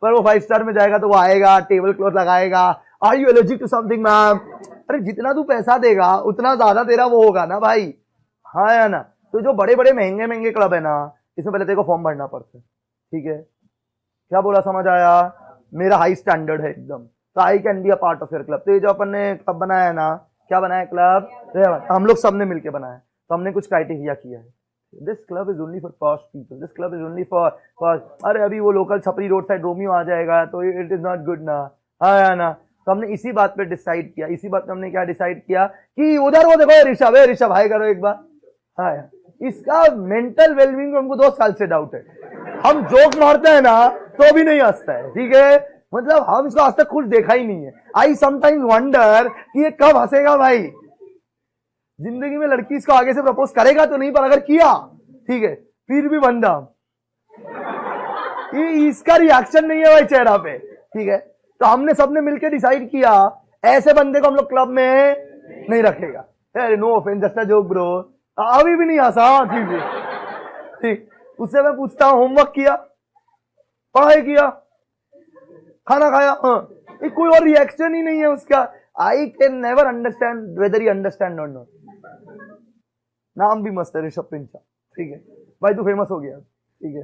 पर वो 5 स्टार में जाएगा तो वो आएगा, टेबल क्लॉथ लगाएगा, are you allergic to something ma'am? अरे जितना तू पैसा देगा उतना ज्यादा तेरा वो होगा ना भाई, हाँ या ना? तो जो बड़े बड़े महंगे महंगे क्लब है ना, इसमें पहले तेरे को फॉर्म भरना पड़ता है, ठीक है। क्या बोला, समझ आया? मेरा हाई स्टैंडर्ड है एकदम, तो I can be a part of your club. तो ये जो अपन ने क्लब बनाया है ना, क्या बनाया? क्लब हम लोग सबने मिलके बनाया। तो हमने कुछ क्राइटेरिया किया है। This club is only for posh people, this club is only for अरे अभी वो लोकल छपरी रोड साइड रोमियो आ जाएगा तो इट इज नॉट गुड ना, हाँ ना? तो हमने इसी बात पे डिसाइड किया, इसी बात पे हमने क्या डिसाइड किया कि उधर वो देखो ऋषभ हाय करो एक बार, हाँ। इसका मेंटल वेलबींग हमको 2 साल से डाउट है। हम जोक मारते हैं ना तो भी नहीं हंसता है, ठीक है। मतलब हम इसको आज तक खुद देखा ही नहीं है। आई समटाइम्स वंडर कि ये कब हंसेगा भाई। जिंदगी में लड़की इसको आगे से प्रपोज करेगा तो नहीं, पर अगर किया, ठीक है, फिर भी बंदा, ये इसका रिएक्शन नहीं है भाई चेहरा पे, ठीक है। तो हमने सबने मिलकर डिसाइड किया ऐसे बंदे को हम लोग क्लब में नहीं रखेगा। No offence, just a joke bro. अभी भी नहीं हंसा, ठीक है, ठीक। उससे मैं पूछता हूं होमवर्क किया, पढ़ाई किया, खाना खाया, हाँ, कोई और रिएक्शन ही नहीं है उसका। I can never understand whether he understand और नॉट। नाम भी मस्त है, ऋषभ पिंचा, ठीक है भाई, तू फेमस हो गया, ठीक है।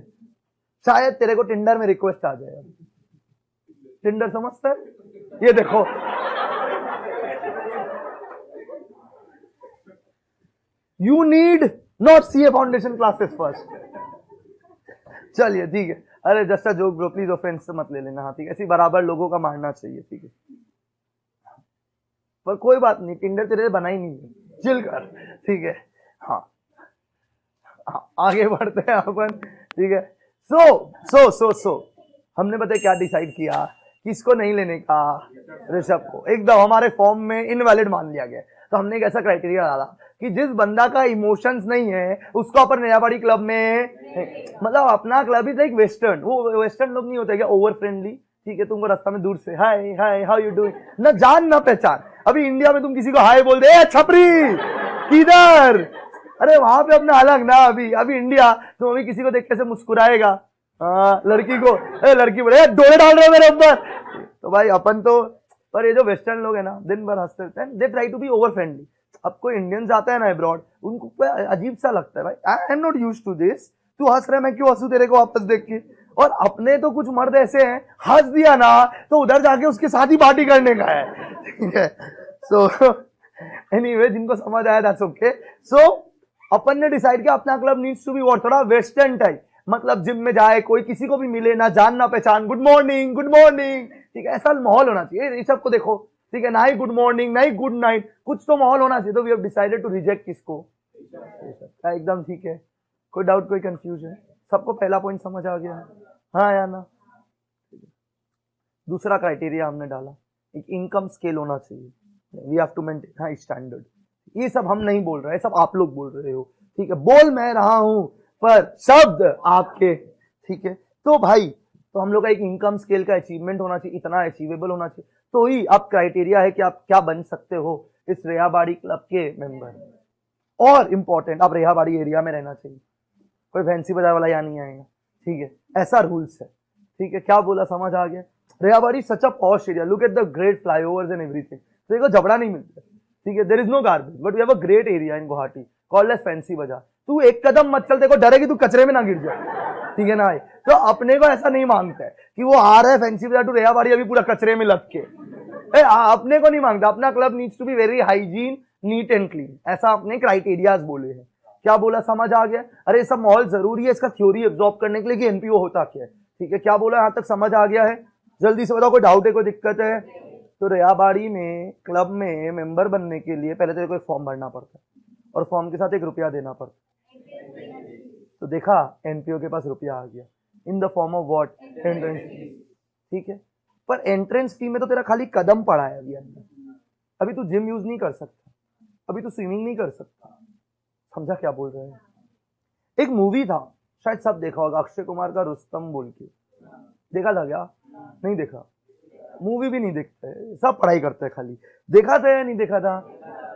शायद तेरे को टिंडर में रिक्वेस्ट आ जाए। टिंडर समझता है? ये देखो, you need not see a foundation classes first. चलिए ठीक है, अरे just a joke bro, please offence मत ले लेना, हाँ ठीक है। ऐसी बराबर लोगों का मारना चाहिए, ठीक है। पर कोई बात नहीं, टिंडर तेरे बना ही नहीं है, चिल कर, ठीक है। हाँ, आगे बढ़ते हैं अपन, ठीक है। सो हमने बताया क्या डिसाइड किया, किसको नहीं लेने का? ऋषभ को। एकदम हमारे फॉर्म में इनवैलिड मान लिया गया। तो हमने एक ऐसा क्राइटेरिया डाला कि जिस बंदा का इमोशंस नहीं है उसको अपन रैयाबाड़ी क्लब में मतलब अपना क्लब इज लाइक वेस्टर्न, वो वेस्टर्न लोग नहीं होते क्या ओवर फ्रेंडली, ठीक है तुमको रास्ता में दूर से हाय हाय हाउ यू डूइंग, ना जान ना पहचान। अभी इंडिया में तुम किसी को हाय बोल दे, छपरी किधर, अरे वहां पे अपना अलग ना। अभी अभी इंडिया तुम अभी किसी को देख कैसे मुस्कुराएगा, लड़की को लड़की बोले डोले डाल रहे हो मेरे ऊपर, तो भाई अपन तो, पर ये जो वेस्टर्न लोग है ना दिन भर हंसते रहते हैं, they try to be over friendly. अब कोई इंडियंस आता है ना अब्रॉड, उनको अजीब सा लगता है, भाई I am not used to this, तू हंस रहा है मैं क्यों हंसू तेरे को वापस देख के। और अपने तो कुछ मर्द ऐसे हैं हंस दिया ना तो उधर जाके उसके साथ ही पार्टी करने का है, ठीक है। सो एनीवे जिनको समझ आया दैट्स ओके। सो अपन ने डिसाइड किया अपना club needs to be what, थोड़ा वेस्टर्न टाइप, मतलब जिम में जाए कोई किसी को भी मिले ना जान ना पहचान, गुड मॉर्निंग, ठीक है ऐसा माहौल होना चाहिए। ये सबको देखो, ठीक है ना ही गुड मॉर्निंग ना ही गुड नाइट, कुछ तो माहौल होना चाहिए। तो we have decided to reject किसको, एकदम ठीक है। कोई डाउट कोई कंफ्यूजन, सबको पहला पॉइंट समझ आ गया है, हाँ या ना। दूसरा क्राइटेरिया हमने डाला एक इनकम स्केल होना चाहिए, we have to maintain high standard. ये सब हम नहीं बोल रहे, सब आप लोग बोल रहे हो, ठीक है बोल मैं रहा हूं पर शब्द आपके, ठीक है। तो भाई तो हम लोग का एक इनकम स्केल का अचीवमेंट होना चाहिए, इतना अचीवेबल होना चाहिए, तो ही अब क्राइटेरिया है कि आप क्या बन सकते हो इस रैयाबाड़ी क्लब के मेंबर। और इंपॉर्टेंट आप रैयाबाड़ी एरिया में रहना चाहिए, कोई फैंसी बाजार वाला यहाँ नहीं आएगा, ठीक है ऐसा रूल्स है, ठीक है। क्या बोला समझ आ गया। Rehabari such a posh area, look at the great flyovers and everything, देखो झगड़ा नहीं मिलता, ठीक है। There is no garbage but we have a great area in Guwahati called as Fancy Bazaar. तू एक कदम मत चल, देखो डरेगी तू कचरे में ना गिर जाए, ठीक है ना। तो अपने को ऐसा नहीं मांगता है कि वो आ रहा है फैंसी बाजार टू रैयाबाड़ी अभी पूरा कचरे में लग के, अपने को नहीं मांगता। अपना club needs to be very hygiene neat and clean, ऐसा अपने क्राइटेरियाज बोले हैं। क्या बोला समझ आ गया। अरे ये सब माहौल जरूरी है इसका थ्योरी एब्जॉर्ब करने के लिए कि एनपीओ होता क्या है, ठीक है। क्या बोला यहां तक समझ आ गया है, जल्दी से बताओ कोई डाउट है कोई दिक्कत है। तो रैयाबाड़ी में क्लब में मेंबर बनने के लिए पहले तेरे को एक फॉर्म भरना पड़ता है और फॉर्म के साथ ₹1 देना पड़ता है। तो देखा एनपीओ के पास रुपया आ गया in the form of what, entrance, ठीक है। पर एंट्रेंस फी में तो तेरा खाली कदम पड़ा है अभी अंदर, अभी तू जिम यूज नहीं कर सकता, अभी तू स्विमिंग नहीं कर सकता, समझा क्या बोल रहे हैं। एक मूवी था शायद सब देखा होगा अक्षय कुमार का रुस्तम बोल के, देखा था क्या, नहीं देखा, मूवी भी नहीं देखते सब पढ़ाई करते हैं खाली, देखा था या नहीं देखा था।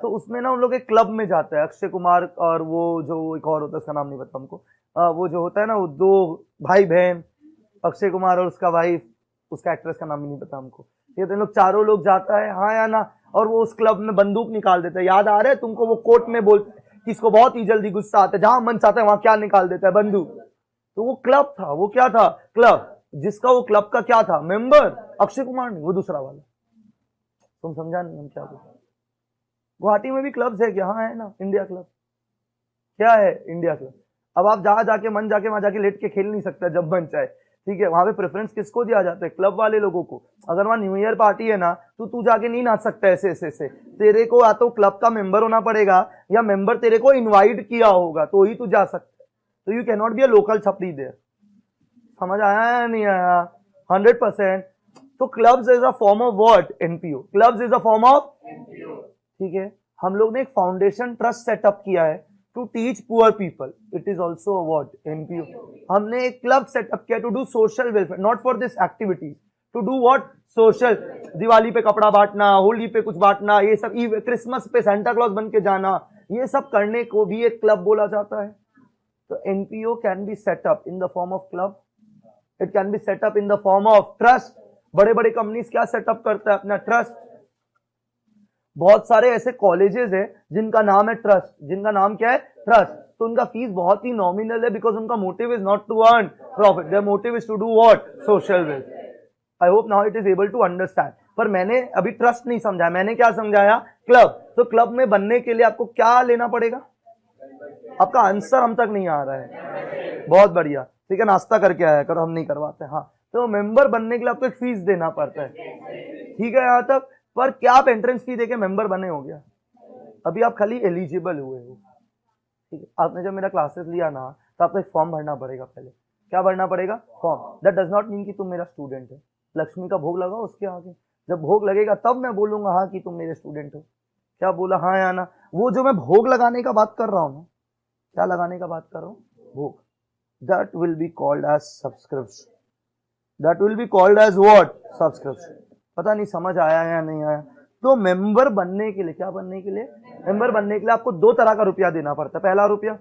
तो उसमें ना उन लोग एक क्लब में जाते हैं अक्षय कुमार और वो जो एक और होता है उसका नाम नहीं पता हमको, वो जो होता है ना वो दो भाई बहन, अक्षय कुमार और उसका वाइफ, उसका एक्ट्रेस का नाम भी नहीं पता हमको, ये तो लोग चारों लोग जाता है हाँ या ना, और वो उस क्लब में बंदूक निकाल देता है, याद आ रहा है तुमको, वो कोर्ट में बोलते हैं कि इसको बहुत ही जल्दी गुस्सा आता है, जहां मन चाहता है वहां क्या निकाल देता है, बंदूक। तो वो क्लब था, वो क्या था क्लब, जिसका वो क्लब का क्या था मेंबर अक्षय कुमार नहीं, वो दूसरा वाला, तुम समझा नहीं हम क्या बोलते। गुवाहाटी में भी क्लब्स है क्या, हाँ है ना, इंडिया क्लब, क्या है इंडिया क्लब। अब आप जहां जाके मन जाके वहां जाके लेट के खेल नहीं सकता जब मन चाहे, ठीक है। वहां पे प्रेफरेंस किसको दिया जाता है, क्लब वाले लोगों को। अगर वहां न्यू ईयर पार्टी है ना तो तू जाके नहीं नाच सकता ऐसे ऐसे, तेरे को या तो क्लब का मेंबर होना पड़ेगा या मेंबर तेरे को इन्वाइट किया होगा तो ही तू जा सकता है। तो you can not be a local छपरी देयर, समझ आया या नहीं आया, 100%। तो clubs is a form of what, NPO, clubs is a form of NPO, ठीक है। हम लोग ने एक फाउंडेशन ट्रस्ट सेटअप किया है to teach poor people, it is also what, NPO. हमने एक क्लब सेटअप किया to do social welfare, not for this activity, to do what, social. Diwali पे कपड़ा बांटना, होली पे कुछ बांटना, ये सब, क्रिसमस पे सेंटा क्लॉज बन के जाना, ये सब करने को भी एक क्लब बोला जाता है। तो NPO can be set up in the form of club, it can be set up in the form of trust. बड़े बड़े कंपनीज क्या सेटअप करता है, अपना ट्रस्ट। बहुत सारे ऐसे कॉलेजेस हैं जिनका नाम है ट्रस्ट, जिनका नाम क्या है, ट्रस्ट। तो उनका फीस बहुत ही नॉमिनल है बिकॉज उनका motive is not to earn profit, their motive is to do what, social welfare. I hope now it is able to understand. पर मैंने अभी ट्रस्ट नहीं समझाया, मैंने क्या समझाया, क्लब। तो क्लब में बनने के लिए आपको क्या लेना पड़ेगा, आपका आंसर हम तक नहीं आ रहा है, बहुत बढ़िया, ठीक है, नाश्ता करके आया करो, हम नहीं करवाते। हाँ, तो मेंबर बनने के लिए आपको एक फीस देना पड़ता है, ठीक है यहाँ तक। पर क्या आप एंट्रेंस फी देके मेंबर बने हो गया, अभी आप खाली एलिजिबल हुए हो, ठीक है। आपने जब मेरा क्लासेस लिया ना तो आपको एक फॉर्म भरना पड़ेगा पहले, क्या भरना पड़ेगा, form. That does not mean कि तुम मेरा स्टूडेंट है, लक्ष्मी का भोग लगाओ उसके आगे, जब भोग लगेगा तब मैं बोलूंगा हाँ कि तुम मेरे स्टूडेंट हो, क्या बोला, हाँ या ना? वो जो मैं भोग लगाने का बात कर रहा हूं ना, क्या लगाने का बात कर रहा हूं, भोग, that will be called as subscription, that will be called as what, subscription. पता नहीं समझ आया या नहीं आया? तो मेंबर बनने के लिए, क्या बनने के लिए, मेंबर बनने के लिए आपको दो तरह का रुपया देना पड़ता है। पहला रुपया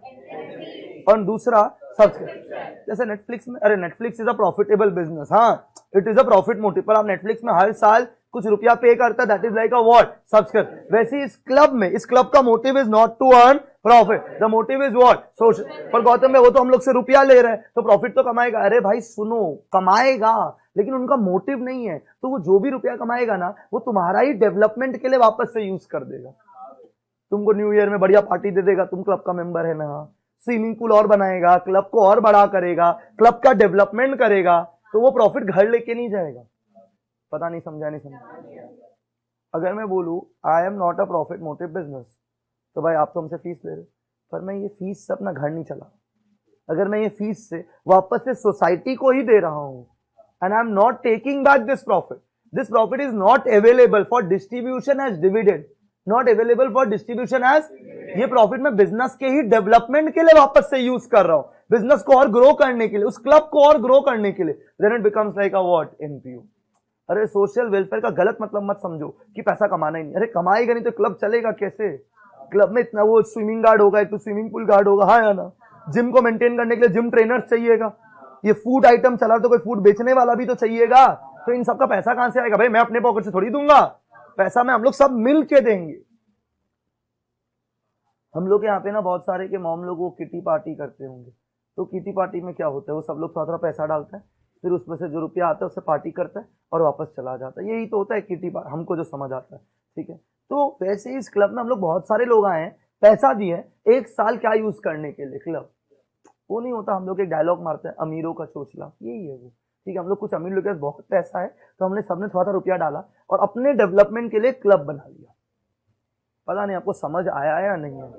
और दूसरा सब्सक्रिप्शन। जैसे नेटफ्लिक्स में, अरे Netflix is a profitable business, हाँ it is a profit motive, पर आप नेटफ्लिक्स में हर साल कुछ रुपया पे करता है, that is like a what, subscription. वैसे इस क्लब में, इस क्लब का motive is not to earn profit, the motive is what, social. पर गौतम में वो तो हम लोग से रुपया ले रहे हैं, तो प्रॉफिट तो कमाएगा। अरे भाई सुनो, कमाएगा, लेकिन उनका मोटिव नहीं है, तो वो जो भी रुपया कमाएगा ना, वो तुम्हारा ही डेवलपमेंट के लिए वापस से यूज कर देगा। तुमको न्यू ईयर में बढ़िया पार्टी दे देगा, तुम क्लब का मेंबर है ना, स्विमिंग पूल और बनाएगा, क्लब को और बड़ा करेगा, क्लब का डेवलपमेंट करेगा, तो वो प्रॉफिट घर लेके नहीं जाएगा। पता नहीं समझा, नहीं समझा? अगर मैं बोलूं आई am not a profit motive business, तो भाई आप तो हमसे फीस ले रहे, पर मैं ये फीस से अपना घर नहीं चला। अगर मैं ये फीस से वापस से सोसाइटी को ही दे रहा हूं, and I am not taking back this profit is not available for distribution as dividend, not available for distribution as, ये प्रॉफिट मैं बिजनेस के ही डेवलपमेंट के लिए वापस से यूज कर रहा हूं, बिजनेस को और ग्रो करने के लिए, उस क्लब को और ग्रो करने के लिए, then it becomes like a what, NPO. अरे सोशल वेलफेयर का गलत मतलब मत समझो कि पैसा कमाना ही नहीं, अरे कमाएगा नहीं तो क्लब चलेगा कैसे? क्लब में इतना वो स्विमिंग गार्ड होगा, तो स्विमिंग पूल गार्ड होगा, हाँ या ना? जिम को मेंटेन करने के लिए जिम ट्रेनर चाहिएगा, ये फूड आइटम चला तो कोई फूड बेचने वाला भी तो चाहिएगा, तो इन सबका पैसा कहां से आएगा? भाई मैं अपने पॉकेट से थोड़ी दूंगा पैसा, मैं हम लोग सब मिल के देंगे। हम लोग यहाँ पे ना बहुत सारे के मॉम लोग वो किटी पार्टी करते होंगे, तो किटी पार्टी में क्या होता है, वो सब लोग थोड़ा थोड़ा पैसा डालता है, फिर उसमें से जो रुपया आता है उससे पार्टी करता है और वापस चला जाता है। यही तो होता है किटी पार्टी, हमको जो समझ आता है, ठीक है। तो वैसे ही इस क्लब में हम लोग बहुत सारे लोग आए हैं, पैसा दिए, एक साल क्या यूज करने के लिए क्लब, वो नहीं होता। हम लोग एक डायलॉग मारते हैं, अमीरों का चोचला, यही है वो, ठीक है। हम लोग कुछ अमीर लोग के पास बहुत पैसा है, तो हमने सबने थोड़ा सा रुपया डाला और अपने डेवलपमेंट के लिए क्लब बना लिया। पता नहीं आपको समझ आया या नहीं है?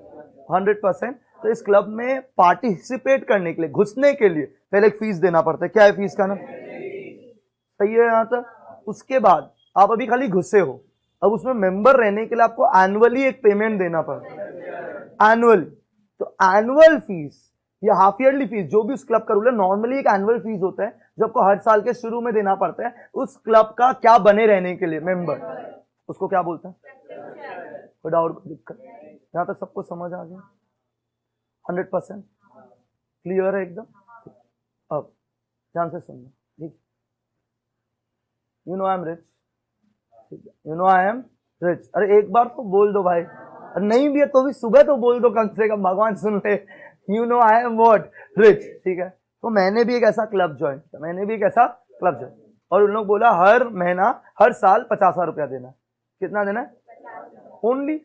100%। तो इस क्लब में पार्टिसिपेट करने के लिए, घुसने के लिए पहले एक फीस देना पड़ता है। क्या है फीस का नाम? सही है यहाँ तक? उसके बाद आप अभी खाली घुसे हो, अब उसमें मेंबर रहने के लिए आपको एनुअली एक पेमेंट देना पड़ता है, एनुअली। तो एनुअल फीस या हाफ ईयरली फीस, जो भी उस क्लब का रूल है, नॉर्मली एक एनुअल फीस होता है जो आपको हर साल के शुरू में देना पड़ता है उस क्लब का क्या बने रहने के लिए, मेंबर, उसको क्या बोलते हैं? कोई डाउट, दिक्कत? यहां तक सबको समझ आ गया? 100% क्लियर है एकदम? अब ध्यान से सुनना, ठीक? You know I am rich, you know I am rich. अरे एक बार तो बोल दो भाई, नहीं भी है तो भी सुबह तो बोल दो कम से कम, भगवान सुन ले। You know I am what, rich, ठीक है। तो मैंने भी एक ऐसा क्लब ज्वाइन किया, मैंने भी एक ऐसा क्लब ज्वाइन, और उन लोग बोला हर महीना, हर साल 50,000 रुपया देना। कितना देना है? ओनली।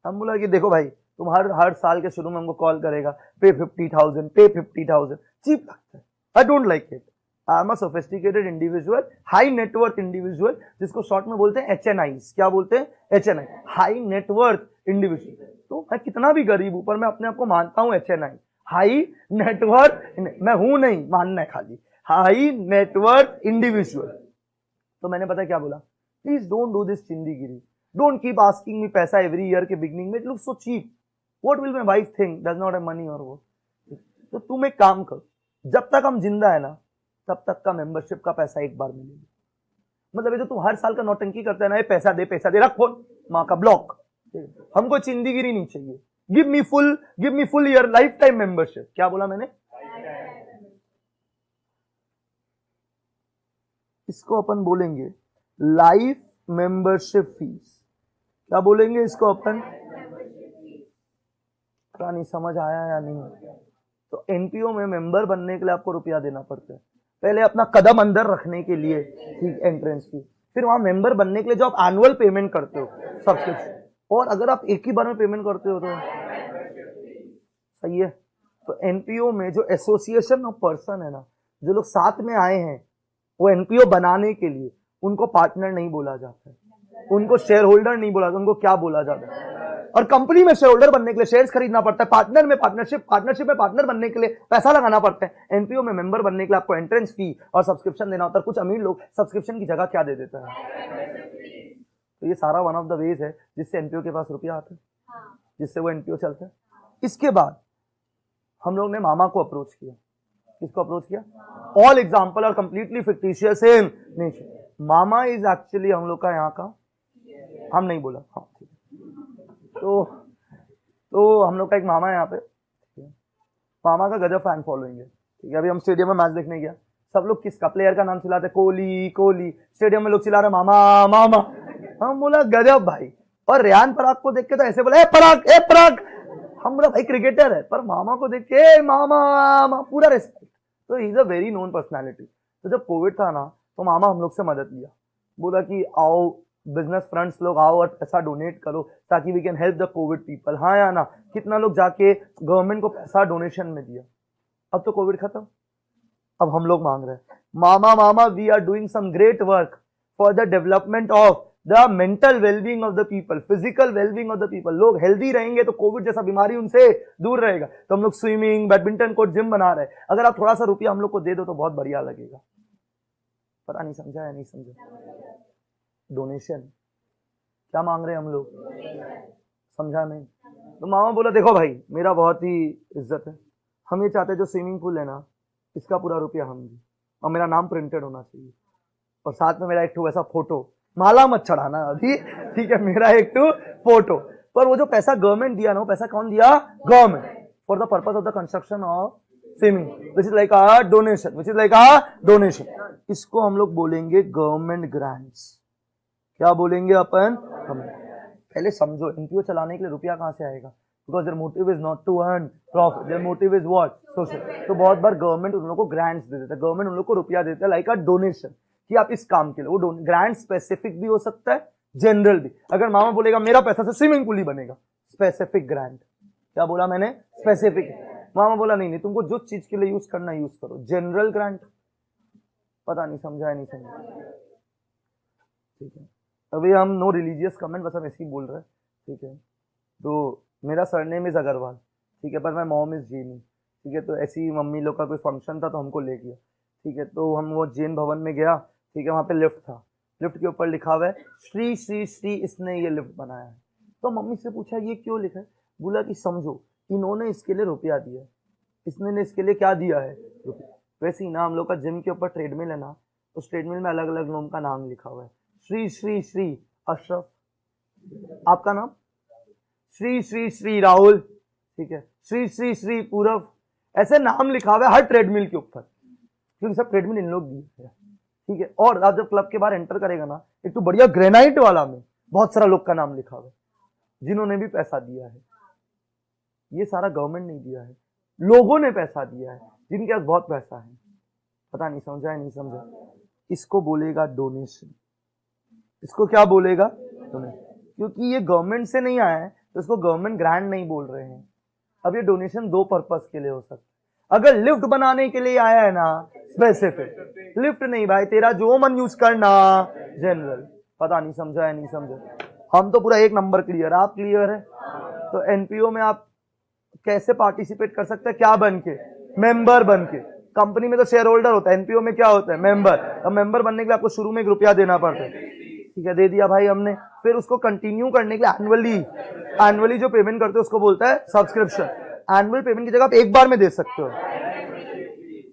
हम बोला कि देखो भाई, तुम हर साल के शुरू में हमको कॉल करेगा, पे 50,000, पे 50,000, चीप लगता है, I don't like it. I am a sophisticated individual, high net worth individual, जिसको शॉर्ट में बोलते हैं HNI। क्या बोलते हैं? HNI, high net worth individual. तो मैं कितना भी गरीब हूं, पर मैं अपने आप को मानता हूं HNI, हाई नेटवर्थ। मैं हूं नहीं, मानना है खाली, हाई नेटवर्थ इंडिविजुअल। तो मैंने पता क्या बोला, प्लीज डोंट डू दिस चिंदीगिरी, डोंट कीप आस्किंग मी पैसा एवरी ईयर के बिगनिंग में, it looks so cheap, what will my wife think, does not have money और वो। तो तुम एक काम करो, जब तक हम जिंदा है ना, तब तक का मेंबरशिप का पैसा एक बार मिलेगा। मतलब ये जो तुम हर साल का नौटंकी करते हैं ना, ये पैसा दे, रख फोन, माँ का ब्लॉक। हमको चिंदीगिरी नहीं चाहिए, give me full year life time membership. क्या बोला मैंने? इसको अपन बोलेंगे लाइफ मेंबरशिप फीस। क्या बोलेंगे इसको अपन? क्या नहीं समझ आया या नहीं? तो एनपीओ में मेंबर बनने के लिए आपको रुपया देना पड़ता है, पहले अपना कदम अंदर रखने के लिए, ठीक, एंट्रेंस फी। फिर वहां मेंबर बनने के लिए जो आप एनुअल पेमेंट करते हो, सब्सक्रिप्शन, और अगर आप एक ही बार में पेमेंट करते हो तो सही है। तो एनपीओ में जो एसोसिएशन ऑफ पर्सन है ना, जो लोग साथ में आए हैं वो एनपीओ बनाने के लिए, उनको पार्टनर नहीं बोला जाता है, उनको शेयर होल्डर नहीं बोला जाता, उनको क्या बोला जाता है? और कंपनी में शेयर होल्डर बनने के लिए शेयर्स खरीदना पड़ता है, पार्टनर में पार्टनरशिप में पार्टनर बनने के लिए पैसा लगाना पड़ता है। एनपीओ में मेंबर बनने के लिए आपको एंट्रेंस फी और सब्सक्रिप्शन देना होता है। कुछ अमीर लोग सब्सक्रिप्शन की जगह क्या दे देता है? तो ये सारा वन ऑफ द वेज है जिससे एनपीओ के पास रुपया आता है, जिससे वो एनपीओ चलता है। इसके बाद हम लोग ने मामा को अप्रोच किया। किसको अप्रोच किया? All example are completely fictitious in nature. मामा इज एक्चुअली हम लोग का यहाँ का, हम नहीं बोला, हाँ ठीक है। तो हम लोग का एक मामा है यहाँ पे, मामा का गजब फैन फॉलोइंग है, ठीक है। अभी हम स्टेडियम में मैच देखने गया, सब लोग किसका प्लेयर का नाम चिल्लाते, कोहली कोहली, स्टेडियम में लोग चिल्ला रहे मामा मामा। हम बोला गजब भाई। और रेयान पराग को देख के तो ऐसे बोला ए पराग ए पराग, हम बोला भाई क्रिकेटर है, पर मामा को देख के ए मामा मामा, पूरा रिस्पेक्ट। तो he is a very known personality. तो जब कोविड था ना, तो मामा हम लोग से मदद लिया, बोला कि आओ बिजनेस फ्रेंड्स लोग आओ और पैसा डोनेट करो ताकि we can help the covid people. हाँ या ना? कितना लोग जाके गवर्नमेंट को पैसा डोनेशन में दिया। अब तो कोविड खत्म, अब हम लोग मांग रहे हैं मामा मामा we are doing some great work for the development of the mental wellbeing of the people, physical wellbeing of the people. लोग हेल्दी रहेंगे तो कोविड जैसा बीमारी उनसे दूर रहेगा। तो हम लोग स्विमिंग, बैडमिंटन कोर्ट, जिम बना रहे हैं। अगर आप थोड़ा सा रुपया हम लोग को दे दो तो बहुत बढ़िया लगेगा। पता नहीं समझा या नहीं समझा? डोनेशन क्या मांग रहे हैं हम लोग, समझा नहीं? तो मामा बोला देखो भाई मेरा बहुत ही इज्जत है, हम ये चाहते हैं जो स्विमिंग पूल है ना इसका पूरा रुपया हम दें, और मेरा नाम प्रिंटेड होना चाहिए, और साथ में मेरा एक वैसा फोटो, माला मत चढ़ाना अभी, ठीक है, मेरा एक फोटो। पर वो जो पैसा गवर्नमेंट दिया ना, वो पैसा कौन दिया? Government, for the purpose of the construction of swimming, which is like a donation, which is like a donation. इसको हम लोग बोलेंगे गवर्नमेंट ग्रांट्स। क्या बोलेंगे अपन? पहले समझो एनपीओ चलाने के लिए रुपया कहां से आएगा? Because their motive is not to earn profit, their motive is what? Social. तो बहुत बार गवर्नमेंट उन लोगों को ग्रांट्स दे देता है, गवर्नमेंट उन लोगों को रुपया देता है लाइक अ डोनेशन कि आप इस काम के लिए। वो ग्रांट स्पेसिफिक भी हो सकता है, जनरल भी। अगर मामा बोलेगा मेरा पैसा से स्विमिंग पूल ही बनेगा, स्पेसिफिक ग्रांट। क्या बोला मैंने? स्पेसिफिक। मामा बोला नहीं नहीं तुमको जो चीज के लिए यूज करना यूज करो, जनरल ग्रांट। पता नहीं समझा है नहीं समझा? ठीक है, अभी हम नो रिलीजियस कमेंट, बस हम ऐसे ही बोल रहे हैं, ठीक है। तो मेरा सरनेम इज अग्रवाल, ठीक है, पर मैं मॉम इज जीनी, ठीक है। तो ऐसी मम्मी लोग का कोई फंक्शन था तो हमको ले गया, ठीक है। तो हम वो जैन भवन में गया, ठीक है, वहां पे लिफ्ट था, लिफ्ट के ऊपर लिखा हुआ है श्री श्री श्री, इसने ये लिफ्ट बनाया है। तो मम्मी से पूछा ये क्यों लिखा है? बोला कि समझो इन्होंने इसके लिए रुपया दिया, इसने इसके लिए क्या दिया है? रुपया। वैसे ही ना हम लोग का जिम के ऊपर ट्रेडमिल है ना, उस ट्रेडमिल में अलग अलग लोगों का नाम लिखा हुआ है। श्री श्री श्री अशरफ, आपका नाम? श्री श्री श्री राहुल, ठीक है, श्री श्री श्री पूरव, ऐसे नाम लिखा हुआ है हर ट्रेडमिल के ऊपर, क्योंकि सब ट्रेडमिल इन लोग दिए है, ठीक है। और आप जब क्लब के बाहर एंटर करेगा ना, एक तो बढ़िया ग्रेनाइट वाला में बहुत सारा लोग का नाम लिखा हुआ है जिन्होंने भी पैसा दिया है। ये सारा गवर्नमेंट नहीं दिया है, लोगों ने पैसा दिया है जिनके पास बहुत पैसा है। पता नहीं समझा है नहीं समझा? इसको बोलेगा डोनेशन। इसको क्या बोलेगा? डोनेशन। क्योंकि ये गवर्नमेंट से नहीं आया है तो इसको गवर्नमेंट ग्रांट नहीं बोल रहे हैं। अब ये डोनेशन दो पर्पस के लिए हो सकता है। अगर लिफ्ट बनाने के लिए आया है ना, स्पेसिफिक। लिफ्ट नहीं भाई, तेरा जो मन यूज करना, जनरल। पता नहीं समझा है नहीं समझा? हम तो पूरा एक नंबर क्लियर, आप क्लियर है? तो एनपीओ में आप कैसे पार्टिसिपेट कर सकते हैं? क्या बन के? मेंबर बन के। कंपनी में तो शेयर होल्डर होता है, एनपीओ में क्या होता है? मेंबर। अब मेंबर बनने के लिए आपको शुरू में एक रुपया देना पड़ता है, ठीक है, दे दिया भाई हमने। फिर उसको कंटिन्यू करने के लिए एनुअली जो पेमेंट करते हो उसको बोलता है सब्सक्रिप्शन। एनुअल पेमेंट की जगह आप एक बार में दे सकते हो।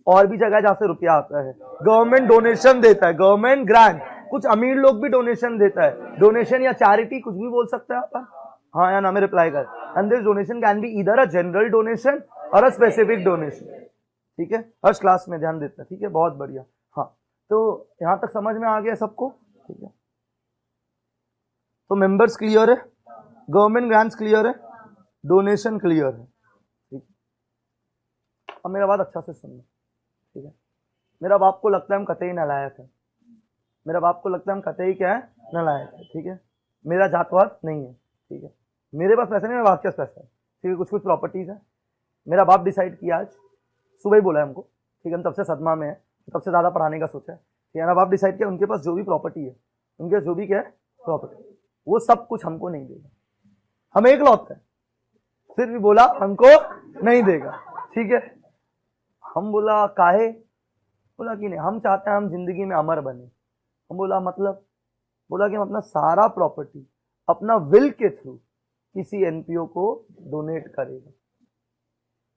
और भी जगह जहां से रुपया आता है, गवर्नमेंट डोनेशन देता है, गवर्नमेंट ग्रांट। कुछ अमीर लोग भी डोनेशन देता है, डोनेशन या चैरिटी कुछ भी बोल सकते हैं आप, हाँ या ना में रिप्लाई कर। And this donation can be either a general donation और अ स्पेसिफिक डोनेशन, ठीक है। हर क्लास में ध्यान देता है, ठीक है, बहुत बढ़िया। हाँ, तो यहां तक समझ में आ गया सबको, ठीक है। तो मेंबर्स क्लियर है, गवर्नमेंट ग्रांट्स क्लियर है, डोनेशन क्लियर है, ठीक है। अब मेरा बात अच्छा से सुनना, ठीक है। मेरा बाप को लगता है हम कतई नालायक है, मेरा बाप को लगता है हम कतई क्या है? नालायक है, ठीक है। मेरा जातवाद नहीं है, ठीक है। मेरे पास पैसा नहीं, मेरे बाप के पास पैसा है, ठीक है। कुछ कुछ प्रॉपर्टीज है, मेरा बाप डिसाइड किया, आज सुबह ही बोला है हमको, ठीक है। हम तब से सदमा में है, तब से ज्यादा पढ़ाने का सोचा है, ठीक है। मेरा बाप डिसाइड किया उनके पास जो भी प्रॉपर्टी है, उनके पास जो भी क्या है प्रॉपर्टी, वो सब कुछ हमको नहीं देगा, हम एक लौट है। फिर भी बोला हमको नहीं देगा, ठीक है। हम बोला काहे? बोला कि नहीं, हम चाहते हैं हम जिंदगी में अमर बने। हम बोला मतलब? बोला कि हम अपना सारा प्रॉपर्टी अपना विल के थ्रू किसी एनपीओ को डोनेट करेगा।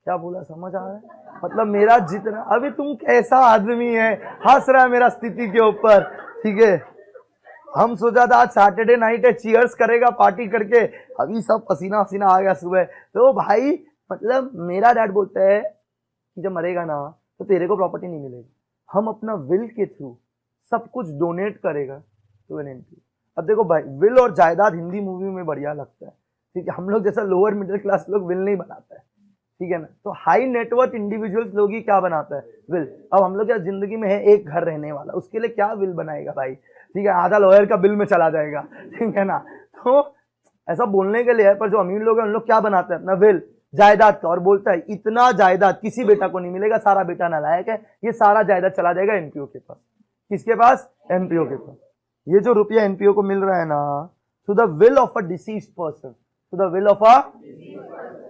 क्या बोला, समझ आ रहा है? मतलब मेरा जितना, अभी तुम कैसा आदमी है, हंस रहा है मेरा स्थिति के ऊपर, ठीक है। हम सोचा था आज सैटरडे नाइट है, चीयर्स करेगा पार्टी करके, अभी सब पसीना पसीना आ गया सुबह। तो भाई मतलब मेरा डैड बोलता है कि जब मरेगा ना तो तेरे को प्रॉपर्टी नहीं मिलेगी, हम अपना विल के थ्रू सब कुछ डोनेट करेगा टू एन एनपीओ। अब देखो भाई, विल और जायदाद हिंदी मूवी में बढ़िया लगता है, ठीक है। हम लोग जैसा लोअर मिडिल क्लास लोग विल नहीं बनाता है, ठीक है ना। तो हाई नेटवर्थ इंडिविजुअल्स लोग ही क्या बनाता है, विल। अब हम लोग क्या जिंदगी में है एक घर रहने वाला, उसके लिए क्या विल बनाएगा भाई, ठीक है। आधा लॉयर का बिल में चला जाएगा, ठीक है ना। तो ऐसा बोलने के लिए है, पर जो अमीर लोग हैं उन लोग क्या बनाते हैं, अपना विल जायदाद का, और बोलता है इतना जायदाद किसी बेटा को नहीं मिलेगा, सारा बेटा नालायक है, ये सारा जायदाद चला जाएगा एनपीओ के पास। किसके पास, एनपीओ के पास। ये जो रुपया एनपीओ को मिल रहा है ना, to the will of a deceased person, to the will of a,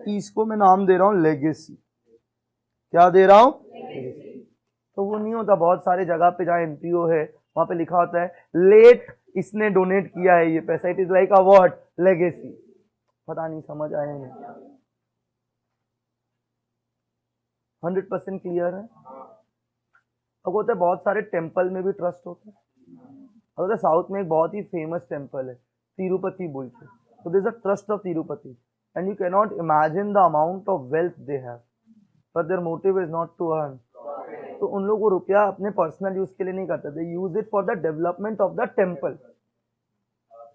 इसको मैं नाम दे रहा हूं लेगेसी। क्या दे रहा हूं, तो वो नहीं होता बहुत सारे जगह पे जहां एनपीओ है वहां पे लिखा होता है लेट इसने डोनेट किया है ये पैसा, it is like a what, legacy. पता नहीं समझ आया नहीं, 100% क्लियर है। अब होता है बहुत सारे टेम्पल में भी ट्रस्ट होता है। और साउथ में एक बहुत ही फेमस टेम्पल है तिरुपति बोल के, तो this a trust of Tirupati and you can not imagine the amount of wealth they have, but their motive is not to earn. तो उन लोगों को रुपया अपने पर्सनल यूज के लिए नहीं करते, they use it for the development of the temple.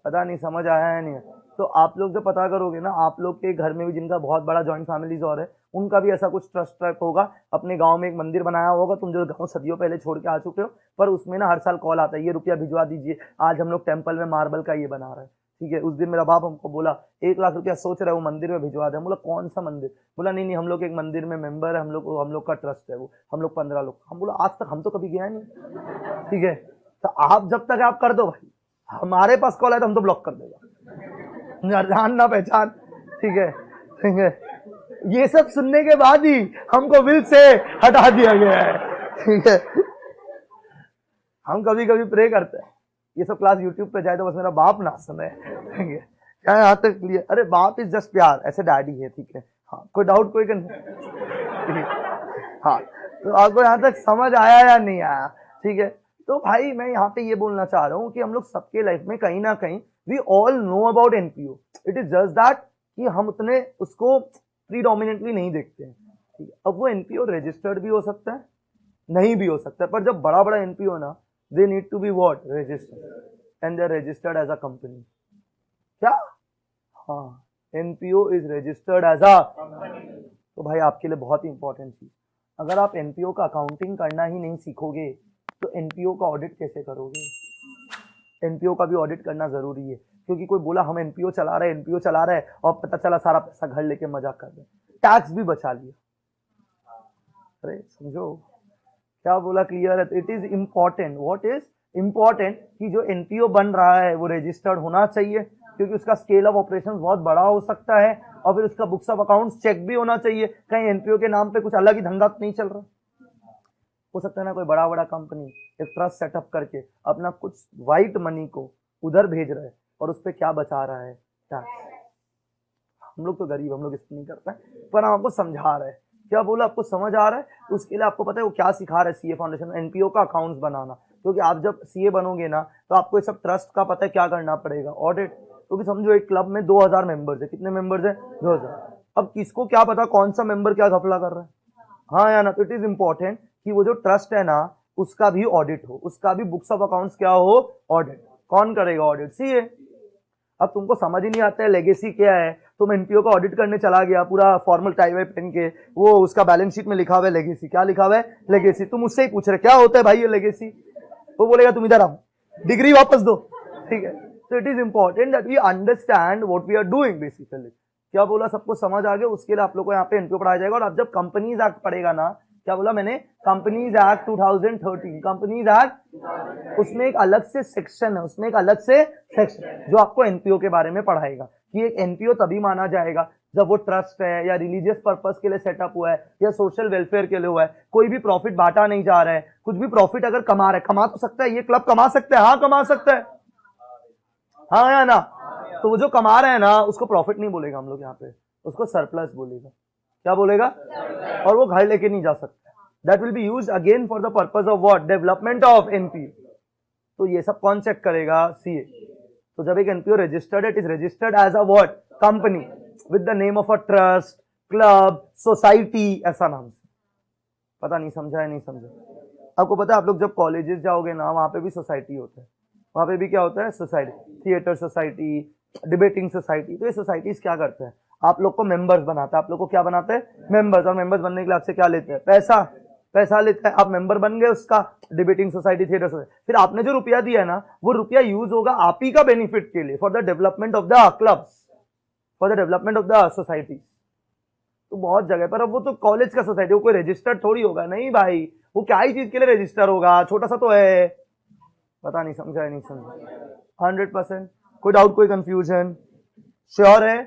पता नहीं समझ आया है नहीं। तो आप लोग जब पता करोगे ना, आप लोग के घर में भी जिनका बहुत बड़ा जॉइंट फैमिलीज और है, उनका भी ऐसा कुछ ट्रस्ट टाइप होगा। अपने गांव में एक मंदिर बनाया होगा, तुम जो गांव सदियों पहले छोड़ के आ चुके हो, पर उसमें ना हर साल कॉल आता है, ये रुपया भिजवा दीजिए, आज हम लोग टेम्पल में मार्बल का ये बना रहे हैं, ठीक है। उस दिन मेरा बाप हमको बोला 1 लाख रुपया सोच रहे हो मंदिर में भिजवा दे। बोला कौन सा मंदिर? बोला नहीं नहीं, हम लोग एक मंदिर में मेंबर है, हम लोग का ट्रस्ट है वो, हम लोग 15 लोग। हम बोला आज तक हम तो कभी गया नहीं, ठीक है। तो आप जब तक आप कर दो भाई, हमारे पास कॉल है तो हम तो ब्लॉक कर देगा, जान ना पहचान, ठीक है, ठीक है। ये सब सुनने के बाद ही हमको विल से हटा दिया गया है, ठीक है। हम कभी कभी प्रे करते हैं, ये सब क्लास यूट्यूब पे जाए तो बस मेरा बाप ना सुने, ठीक है। क्या यहाँ तक क्लियर? अरे बाप इज जस्ट प्यार, ऐसे डैडी है, ठीक है। हाँ, कोई डाउट कोई हाँ, तो आपको यहाँ तक समझ आया या नहीं आया, ठीक है। तो भाई मैं यहाँ पे ये बोलना चाह रहा हूँ कि हम लोग सबके लाइफ में कहीं ना कहीं we all know about NPO, it is just that कि हम उतने उसको प्रीडोमिनेंटली नहीं देखते हैं, ठीक है। अब वो एनपीओ रजिस्टर्ड भी हो सकता है, नहीं भी हो सकता है, पर जब बड़ा बड़ा एनपीओ ना, they need to be what, registered and they're registered as a company। क्या? हाँ, NPO is registered as a company। तो भाई आपके लिए बहुत ही इंपॉर्टेंट चीज, अगर आप NPO का अकाउंटिंग करना ही नहीं सीखोगे तो NPO का ऑडिट कैसे करोगे? NPO का भी ऑडिट करना जरूरी है, क्योंकि कोई बोला हम NPO चला रहे हैं, NPO चला रहे हैं, और पता चला सारा पैसा घर लेके मजाक कर रहे हैं, टैक्स भी बचा लिया। अरे समझो क्या बोला, क्लियर है? It is important, what is important कि जो एनपीओ बन रहा है वो रजिस्टर्ड होना चाहिए, क्योंकि उसका स्केल ऑफ ऑपरेशंस बहुत बड़ा हो सकता है, और फिर उसका बुक्स ऑफ अकाउंट्स चेक भी होना चाहिए, कहीं एनपीओ के नाम पे कुछ अलग ही धंधा तो नहीं चल रहा। हो सकता है ना कोई बड़ा बड़ा कंपनी एक ट्रस्ट सेटअप करके अपना कुछ व्हाइट मनी को उधर भेज रहा है, और उस पर क्या बचा रहा है, टैक्स। हम लोग तो गरीब, हम लोग इसको नहीं करते हैं, पर हम आपको समझा रहे हैं। क्या बोला, आपको समझ आ रहा है? उसके लिए आपको पता है वो क्या सिखा रहा है सीए फाउंडेशन, एनपीओ का अकाउंट्स बनाना। क्योंकि आप जब सीए बनोगे ना तो आपको ये सब ट्रस्ट का पता है क्या करना पड़ेगा, ऑडिट। क्योंकि समझो एक क्लब में 2000 मेंबर्स है, कितने मेंबर्स है? 2000। अब किसको क्या पता कौन सा मेंबर क्या घपला कर रहा है, हाँ या ना? तो इट इज इंपॉर्टेंट कि वो जो ट्रस्ट है ना उसका भी ऑडिट हो, उसका भी बुक्स ऑफ अकाउंट्स क्या हो, ऑडिट। कौन करेगा ऑडिट? सीए। अब तुमको समझ ही नहीं आता है लेगेसी क्या है, तुम एनपीओ का ऑडिट करने चला गया पूरा फॉर्मल टाई वाई पहन के, वो उसका बैलेंस शीट में लिखा हुआ है लेगेसी। क्या लिखा हुआ है? लेगेसी। तुम उससे ही पूछ रहे क्या होता है भाई ये लेगेसी, वो बोलेगा तुम इधर आओ, डिग्री वापस दो, ठीक है। तो it is important that we understand what we are doing basically. क्या बोला, सबको समझ आ गया? उसके लिए आप लोग को यहाँ पे एनपीओ पढ़ाया जाएगा। और आप जब कंपनीज एक्ट पढ़ेगा ना, क्या बोला मैंने, कंपनीज एक्ट 2013, कंपनीज एक्ट, उसमें एक अलग से सेक्शन है, उसमें एक अलग से सेक्शन जो आपको एनपीओ के बारे में पढ़ाएगा कि एक एनपीओ तभी माना जाएगा जब वो ट्रस्ट है या रिलीजियस पर्पस के लिए सेटअप हुआ है या सोशल वेलफेयर के लिए हुआ है, कोई भी प्रॉफिट बांटा नहीं जा रहा है। कुछ भी प्रॉफिट अगर कमा रहा है, कमा तो सकता है, ये क्लब कमा सकता है, हाँ कमा सकता है, हाँ या ना? तो वो जो कमा रहे हैं ना उसको प्रॉफिट नहीं बोलेगा हम लोग यहाँ पे, उसको सरप्लस बोलेगा। क्या बोलेगा? और वो घर लेके नहीं जा सकता। That will be used again for the purpose of what? Development of NPO. तो ये सब कौन चेक करेगा? सीए। तो जब एक NPO registered, it is registered as a what? Company with the name of a trust, club, society, ऐसा नाम से। पता नहीं समझा है नहीं समझा? आपको पता है आप लोग जब कॉलेजेस जाओगे ना वहां पे भी सोसाइटी होता है, वहां पे भी क्या होता है? Society, theatre society, debating society. तो ये सोसाइटीज क्या करते हैं? आप लोग को मेंबर्स बनाते हैं। आप लोग को क्या बनाते हैं? मेंबर्स। और मेंबर्स बनने के लिए आपसे क्या लेते हैं? पैसा। पैसा लेते हैं, आप मेंबर बन गए उसका, डिबेटिंग सोसाइटी, थिएटर सोसाइटी। फिर आपने जो रुपया दिया है ना वो रुपया यूज होगा आप ही का बेनिफिट के लिए, for the development of the clubs, for the development of the society. तो बहुत जगह पर, अब वो तो कॉलेज का सोसाइटी, वो कोई रजिस्टर्ड थोड़ी होगा। नहीं भाई, वो क्या ही चीज के लिए रजिस्टर होगा? छोटा सा तो है। पता नहीं समझा है नहीं समझा? 100%? कोई डाउट, कोई कंफ्यूजन? श्योर है?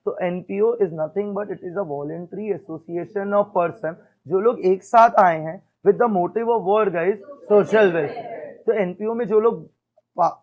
तो NPO is nothing but it is a voluntary association of person, जो लोग एक साथ आए हैं with the motive of word guys social welfare. तो एनपीओ में जो लोग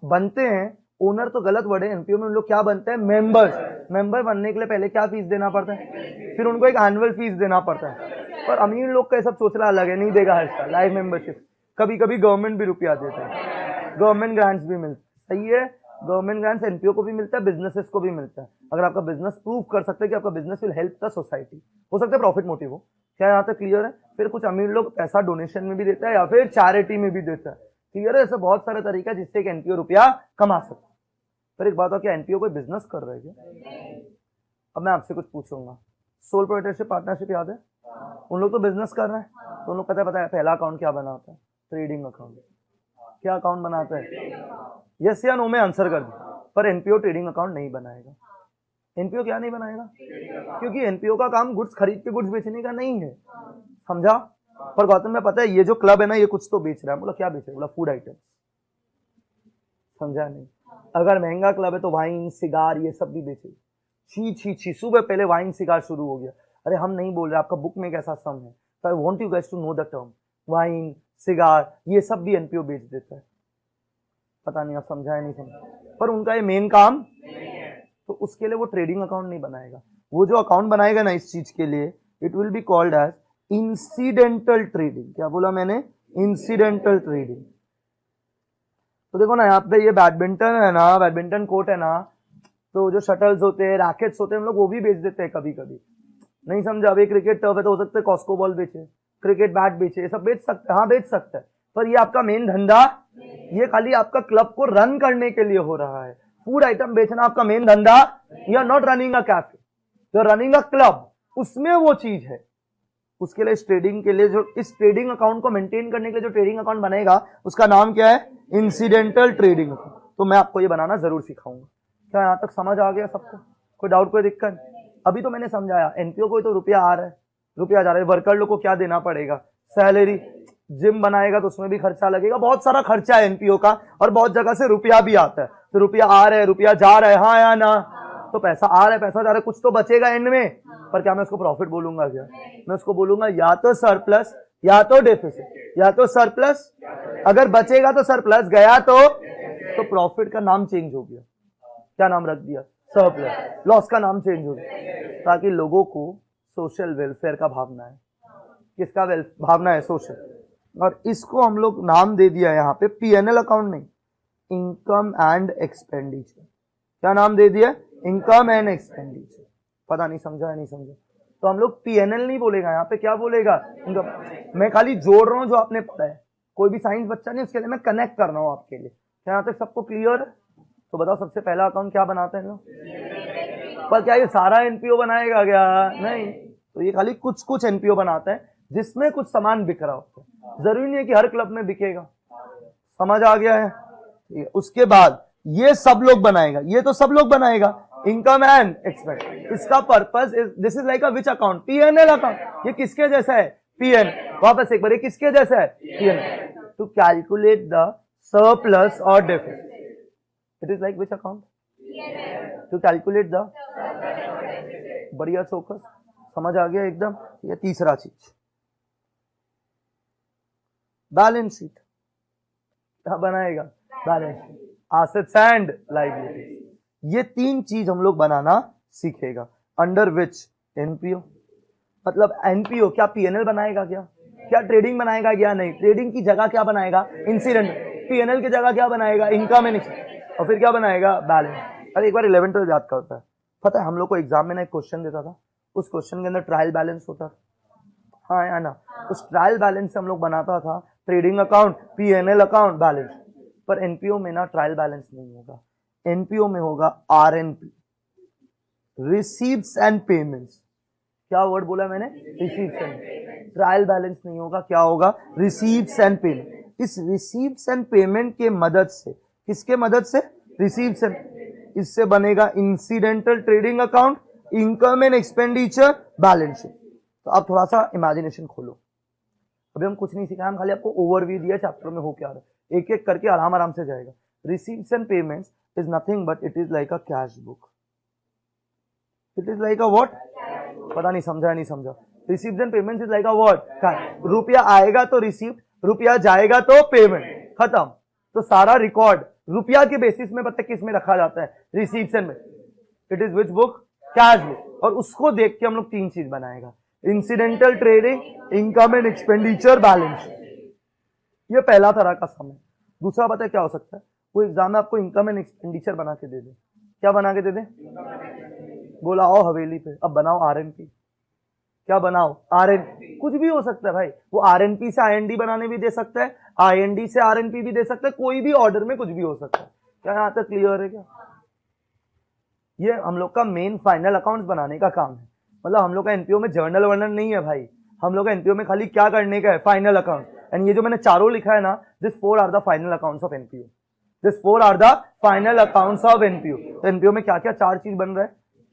बनते हैं, ओनर तो गलत वर्ड है, एनपीओ में उन लोग क्या बनते हैं? मेंबर्स। मेंबर बनने के लिए पहले क्या फीस देना पड़ता है? फिर उनको एक एनुअल फीस देना पड़ता है। पर अमीर लोग का सब सोचना अलग है, नहीं देगा हर साल लाइफ मेंबरशिप। कभी कभी गवर्नमेंट भी रुपया देता है, गवर्नमेंट ग्रांट्स भी मिलते। सही है, गवर्नमेंट ग्रांट्स एनपीओ को भी मिलता है, बिजनेसेस को भी मिलता है। अगर आपका बिजनेस प्रूव कर सकते हैं कि आपका business will help the society, हो सकता है प्रॉफिट मोटिव हो। क्या यहाँ तक क्लियर है? फिर कुछ अमीर लोग पैसा डोनेशन में भी देता है या फिर चैरिटी में भी देता है। क्लियर है? ऐसे बहुत सारे तरीका जिससे एक एनपीओ रुपया कमा सकता है। पर एक बात हो, क्या एनपीओ कोई बिजनेस कर रहा है क्या? अब मैं आपसे कुछ पूछूंगा, सोल प्रोप्राइटरशिप पार्टनरशिप याद है? उन लोग तो बिजनेस कर रहे हैं, तो उन लोग पता है पहला अकाउंट क्या बनाता है? Trading account. क्या अकाउंट बनाता है? यस या नो में आंसर कर दो। पर एनपीओ ट्रेडिंग अकाउंट नहीं बनाएगा। एनपीओ क्या नहीं बनाएगा? क्योंकि एनपीओ का काम गुड्स खरीद के गुड्स बेचने का नहीं है। समझा? पर गौतम में पता है ये जो क्लब है ना ये कुछ तो बेच रहा है। बोला क्या बेच रहा है? बोला फूड आइटम। समझा नहीं? अगर महंगा क्लब है तो वाइन, सिगार, ये सब भी बेचे। छी छी छी, सुबह पहले वाइन सिगार शुरू हो गया। अरे हम नहीं बोल रहे, आपका बुक में कैसा सम है, तो I want you guys to know the term. Wine, cigar, ये सब भी एनपीओ बेच देता है। पता नहीं आप समझा है नहीं समझा? पर उनका ये मेन काम, तो उसके लिए वो ट्रेडिंग अकाउंट नहीं बनाएगा। वो जो अकाउंट बनाएगा ना इस चीज के लिए, it will be called as incidental trading. क्या बोला मैंने? Incidental trading. तो देखो ना यहाँ पे ये बैडमिंटन है ना, बैडमिंटन कोर्ट है ना, तो जो शटल्स होते हैं, रैकेट्स होते हैं, हम लोग वो भी बेच देते हैं कभी कभी। नहीं समझा? अभी क्रिकेट टर्फ है तो हो सकता है कॉस्को बॉल बेचे, क्रिकेट बैट बेचे, ये सब बेच सकते हैं। हाँ बेच सकते हैं, पर ये आपका मेन धंधा, ये खाली आपका क्लब को रन करने के लिए हो रहा है। फूड आइटम बेचना आपका मेन धंधा। You are not running a cafe, you are running a club, उसमें वो चीज है। उसके लिए इस ट्रेडिंग के लिए, जो इस ट्रेडिंग अकाउंट को मेंटेन करने के लिए जो ट्रेडिंग अकाउंट बनेगा उसका नाम क्या है? Incidental trading account. तो मैं आपको ये बनाना जरूर सिखाऊंगा। क्या यहाँ तक समझ आ गया सबको? कोई डाउट, कोई दिक्कत? अभी तो मैंने समझाया एनपीओ को तो रुपया आ रहा है, रुपया जा रहा है, वर्कर लोग को क्या देना पड़ेगा? सैलरी। जिम बनाएगा तो उसमें भी खर्चा लगेगा, बहुत सारा खर्चा है एनपीओ का, और बहुत जगह से रुपया भी आता है। तो रुपया आ रहा है, रुपया जा रहा है, हाँ या ना? तो पैसा आ रहा है, पैसा जा रहा है, कुछ तो बचेगा एंड में। पर क्या मैं उसको प्रॉफिट बोलूंगा? क्या मैं उसको बोलूंगा या तो सरप्लस या तो डेफिसिट, या तो सरप्लस। अगर बचेगा तो सरप्लस, गया तो प्रॉफिट का नाम चेंज हो गया। क्या नाम रख दिया? सरप्लस। लॉस का नाम चेंज हो गया, ताकि लोगों को सोशल वेलफेयर का भावना है। किसका भावना है? सोशल। और इसको हम लोग नाम दे दिया यहाँ पे पीएनएल अकाउंट, नहीं, इनकम एंड एक्सपेंडिचर। क्या नाम दे दिया? Income and expenditure. पता नहीं समझा है नहीं समझा? तो हम लोग पीएनएल नहीं बोलेगा यहाँ पे, क्या बोलेगा? इनकम। मैं खाली जोड़ रहा हूँ जो आपने पढ़ा है, कोई भी साइंस बच्चा नहीं, उसके लिए मैं कनेक्ट कर रहा हूँ आपके लिए। क्या यहाँ तक सबको क्लियर है? तो बताओ सबसे पहला अकाउंट क्या बनाते हैं लोग? पर क्या ये सारा एनपीओ बनाएगा क्या? नहीं। तो ये खाली कुछ कुछ एनपीओ बनाते हैं जिसमें कुछ सामान बिक रहा होता है। जरूरी नहीं है कि हर क्लब में बिकेगा। समझ आ गया है? ठीक है। उसके बाद ये सब लोग बनाएगा, ये तो सब लोग बनाएगा, इनकम एंड एक्सपेंस। इसका purpose this is like a which account? PNL account. ये किसके जैसा है? पीएन। वापस एक बार, ये किसके जैसा है? PNL. To calculate the surplus और deficit, it is like which account? To calculate the. बढ़िया फोकस, समझ आ गया एकदम? ये तीसरा चीज, बैलेंस शीट। क्या बनाएगा? Balance sheet. Assets and liabilities. ये तीन चीज हम लोग बनाना सीखेगा। अंडर विच एनपीओ, मतलब एनपीओ क्या पीएनएल बनाएगा, क्या ट्रेडिंग बनाएगा क्या नहीं, ट्रेडिंग की जगह क्या बनाएगा इंसिडेंट, पीएनएल की जगह क्या बनाएगा इनकम एंड एक्सपेंस, और फिर क्या बनाएगा बैलेंस। अरे एक बार 11th 12th याद करता है, पता है हम लोग को एग्जाम में ना एक क्वेश्चन देता था, उस क्वेश्चन के अंदर ट्रायल बैलेंस होता था, हाँ या ना, उस ट्रायल बैलेंस से हम लोग बनाता था trading account, PNL account, balance. पर एनपीओ में ना ट्रायल बैलेंस नहीं होगा, एनपीओ में होगा आरएनपी, रिसीव्स एंड पेमेंट्स। क्या वर्ड बोला मैंने, रिसीव्स एंड, ट्रायल बैलेंस नहीं होगा, क्या होगा, रिसीव्स एंड पेमेंट। इस रिसीव्स एंड पेमेंट के मदद से, किसके मदद से, रिसीव्स एंड, इससे बनेगा incidental trading account, income and expenditure, balance sheet. तो आप थोड़ा सा इमेजिनेशन खोलो, अभी हम कुछ नहीं सिखाया, हम खाली आपको ओवरव्यू दिया चैप्टर में हो क्या रहा है, एक एक करके आराम आराम से जाएगा। Receives and payments is nothing but it is like a cash book, it is like a what, पता नहीं समझा नहीं समझा, receives and payments is like a what, रुपया आएगा तो रिसीव्ड, रुपया जाएगा तो पेमेंट, खत्म। तो सारा रिकॉर्ड रुपया के बेसिस में पता किस में रखा जाता है, receives and, it is which book, cash book. और उसको देख के हम लोग तीन चीज बनाएगा, incidental trading, income and expenditure, balance. ये पहला तरह का सम है। दूसरा पता है क्या हो सकता है, वो एग्जाम में आपको इनकम एंड एक्सपेंडिचर बना के दे दे, क्या बना के दे दे, बोला आओ हवेली पे अब बनाओ आरएनपी, क्या बनाओ आरएनपी, कुछ भी हो सकता है भाई, वो आरएनपी से आईएनडी बनाने भी दे सकता है, आईएनडी से आरएनपी भी दे सकता है, कोई भी ऑर्डर में कुछ भी हो सकता है। क्या यहां तक क्लियर है क्या? ये हम लोग का मेन फाइनल अकाउंट्स बनाने का काम है, मतलब हम लोग का एनपीओ में जर्नल वर्नल नहीं है भाई, हम लोग का एनपीओ में खाली क्या करने का है, फाइनल अकाउंट। एंड ये जो मैंने चारों लिखा है ना, this 4 are the final accounts of NPO, this 4 are the final accounts of NPO. तो एनपीओ में क्या क्या चार चीज बन रहा है,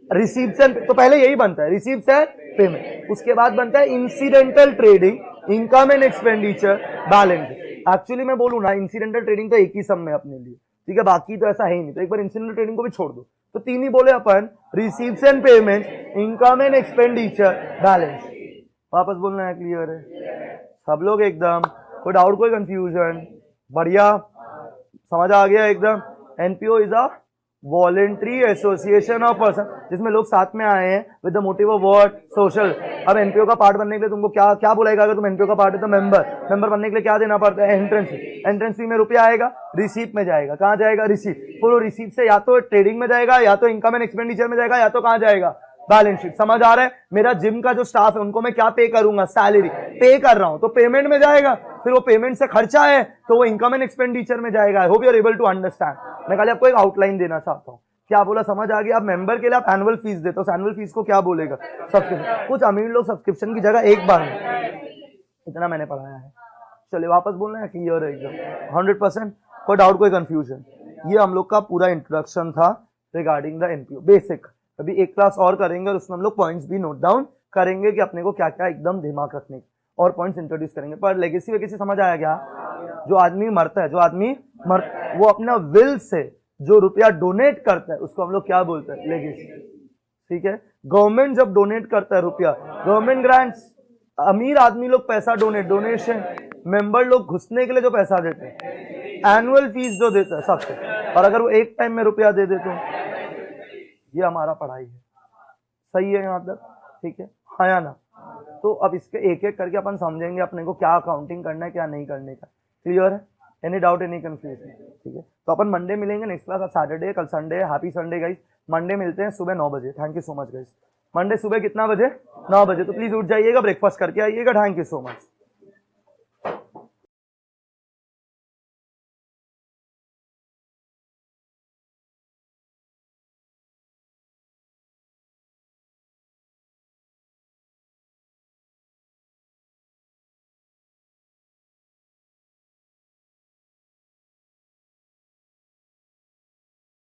रिसीव्स एंड, तो पहले यही बनता है रिसीव्स एंड पेमेंट, उसके बाद बनता है incidental trading, income and expenditure, balance. Actually मैं बोलूं ना, इंसिडेंटल ट्रेडिंग तो एक ही सम में अपने लिए, ठीक है, बाकी तो ऐसा है ही नहीं, तो एक बार इंसिडेंटल ट्रेडिंग को भी छोड़ दो, तो तीन ही बोले अपन, receives and payment, income and expenditure, balance. वापस बोलना है, क्लियर है सब लोग एकदम, कोई डाउट कोई कंफ्यूजन, बढ़िया समझ आ गया एकदम। NPO is a voluntary association of person, जिसमें लोग साथ में आए हैं with the motive of what, social. अब एनपीओ का पार्ट बनने के लिए तुमको क्या क्या बुलाएगा, अगर तुम एनपीओ का पार्ट है तो मेंबर बनने के लिए क्या देना पड़ता है, एंट्रेंस फी। एंट्रेंस फी में रुपया आएगा, रिसीप्ट में जाएगा, कहां जाएगा, रिसीप्ट। फिर वो रिसीप्ट से या तो ट्रेडिंग में जाएगा, या तो इनकम एंड एक्सपेंडिचर में जाएगा, या तो कहां जाएगा, बैलेंस शीट। समझ आ रहा है? मेरा जिम का जो स्टाफ है उनको मैं क्या पे करूंगा, सैलरी पे कर रहा हूं, तो पेमेंट में जाएगा, फिर वो पेमेंट से खर्चा है तो वो इनकम एंड एक्सपेंडिचर में जाएगा। I hope you are able to understand. मैं खाली आपको एक आउटलाइन देना चाहता हूं, क्या बोला समझ आ गया? आप मेंबर के लिए आप एनुअल फीस देते हो, एनुअल फीस को क्या बोलेगा, सब्सक्रिप्शन। कुछ अमीर लोग सब्सक्रिप्शन की जगह एक बार में, इतना मैंने पढ़ाया है। चलिए वापस बोलना है, क्लियर है एकदम 100%, कोई डाउट कोई कंफ्यूजन? ये हम लोग का पूरा इंट्रोडक्शन था रिगार्डिंग द एनपीओ बेसिक। अभी एक क्लास और करेंगे और उसमें हम लोग पॉइंट्स भी नोट डाउन करेंगे कि अपने को क्या क्या एकदम दिमाग रखने और पॉइंट्स इंट्रोड्यूस करेंगे। पर लेगेसी वेगेसी समझ आया क्या? जो आदमी मरता है, वो अपना विल से जो रुपया डोनेट करता है उसको हम लोग क्या बोलते हैं, लेगेसी। ठीक है, गवर्नमेंट जब डोनेट करता है रुपया, गवर्नमेंट ग्रांट्स, अमीर आदमी लोग पैसा डोनेशन, मेंबर लोग घुसने के लिए जो पैसा देते हैं, एनुअल फीस जो देता है सबसे, और अगर वो एक टाइम में रुपया दे दे तो ये हमारा पढ़ाई है। सही है यहाँ तक? ठीक है, हाँ या ना? तो अब इसके एक एक करके अपन समझेंगे अपने को क्या अकाउंटिंग करना है क्या नहीं करने का। क्लियर है? Any doubt any confusion? ठीक है, तो अपन मंडे मिलेंगे नेक्स्ट क्लास। आज सैटरडे, कल संडे है, हैप्पी संडे गाइस। मंडे मिलते हैं सुबह 9 बजे। Thank you so much guys. Monday सुबह कितना बजे? 9 बजे। तो प्लीज उठ जाइएगा, ब्रेकफास्ट करके आइएगा। Thank you so much.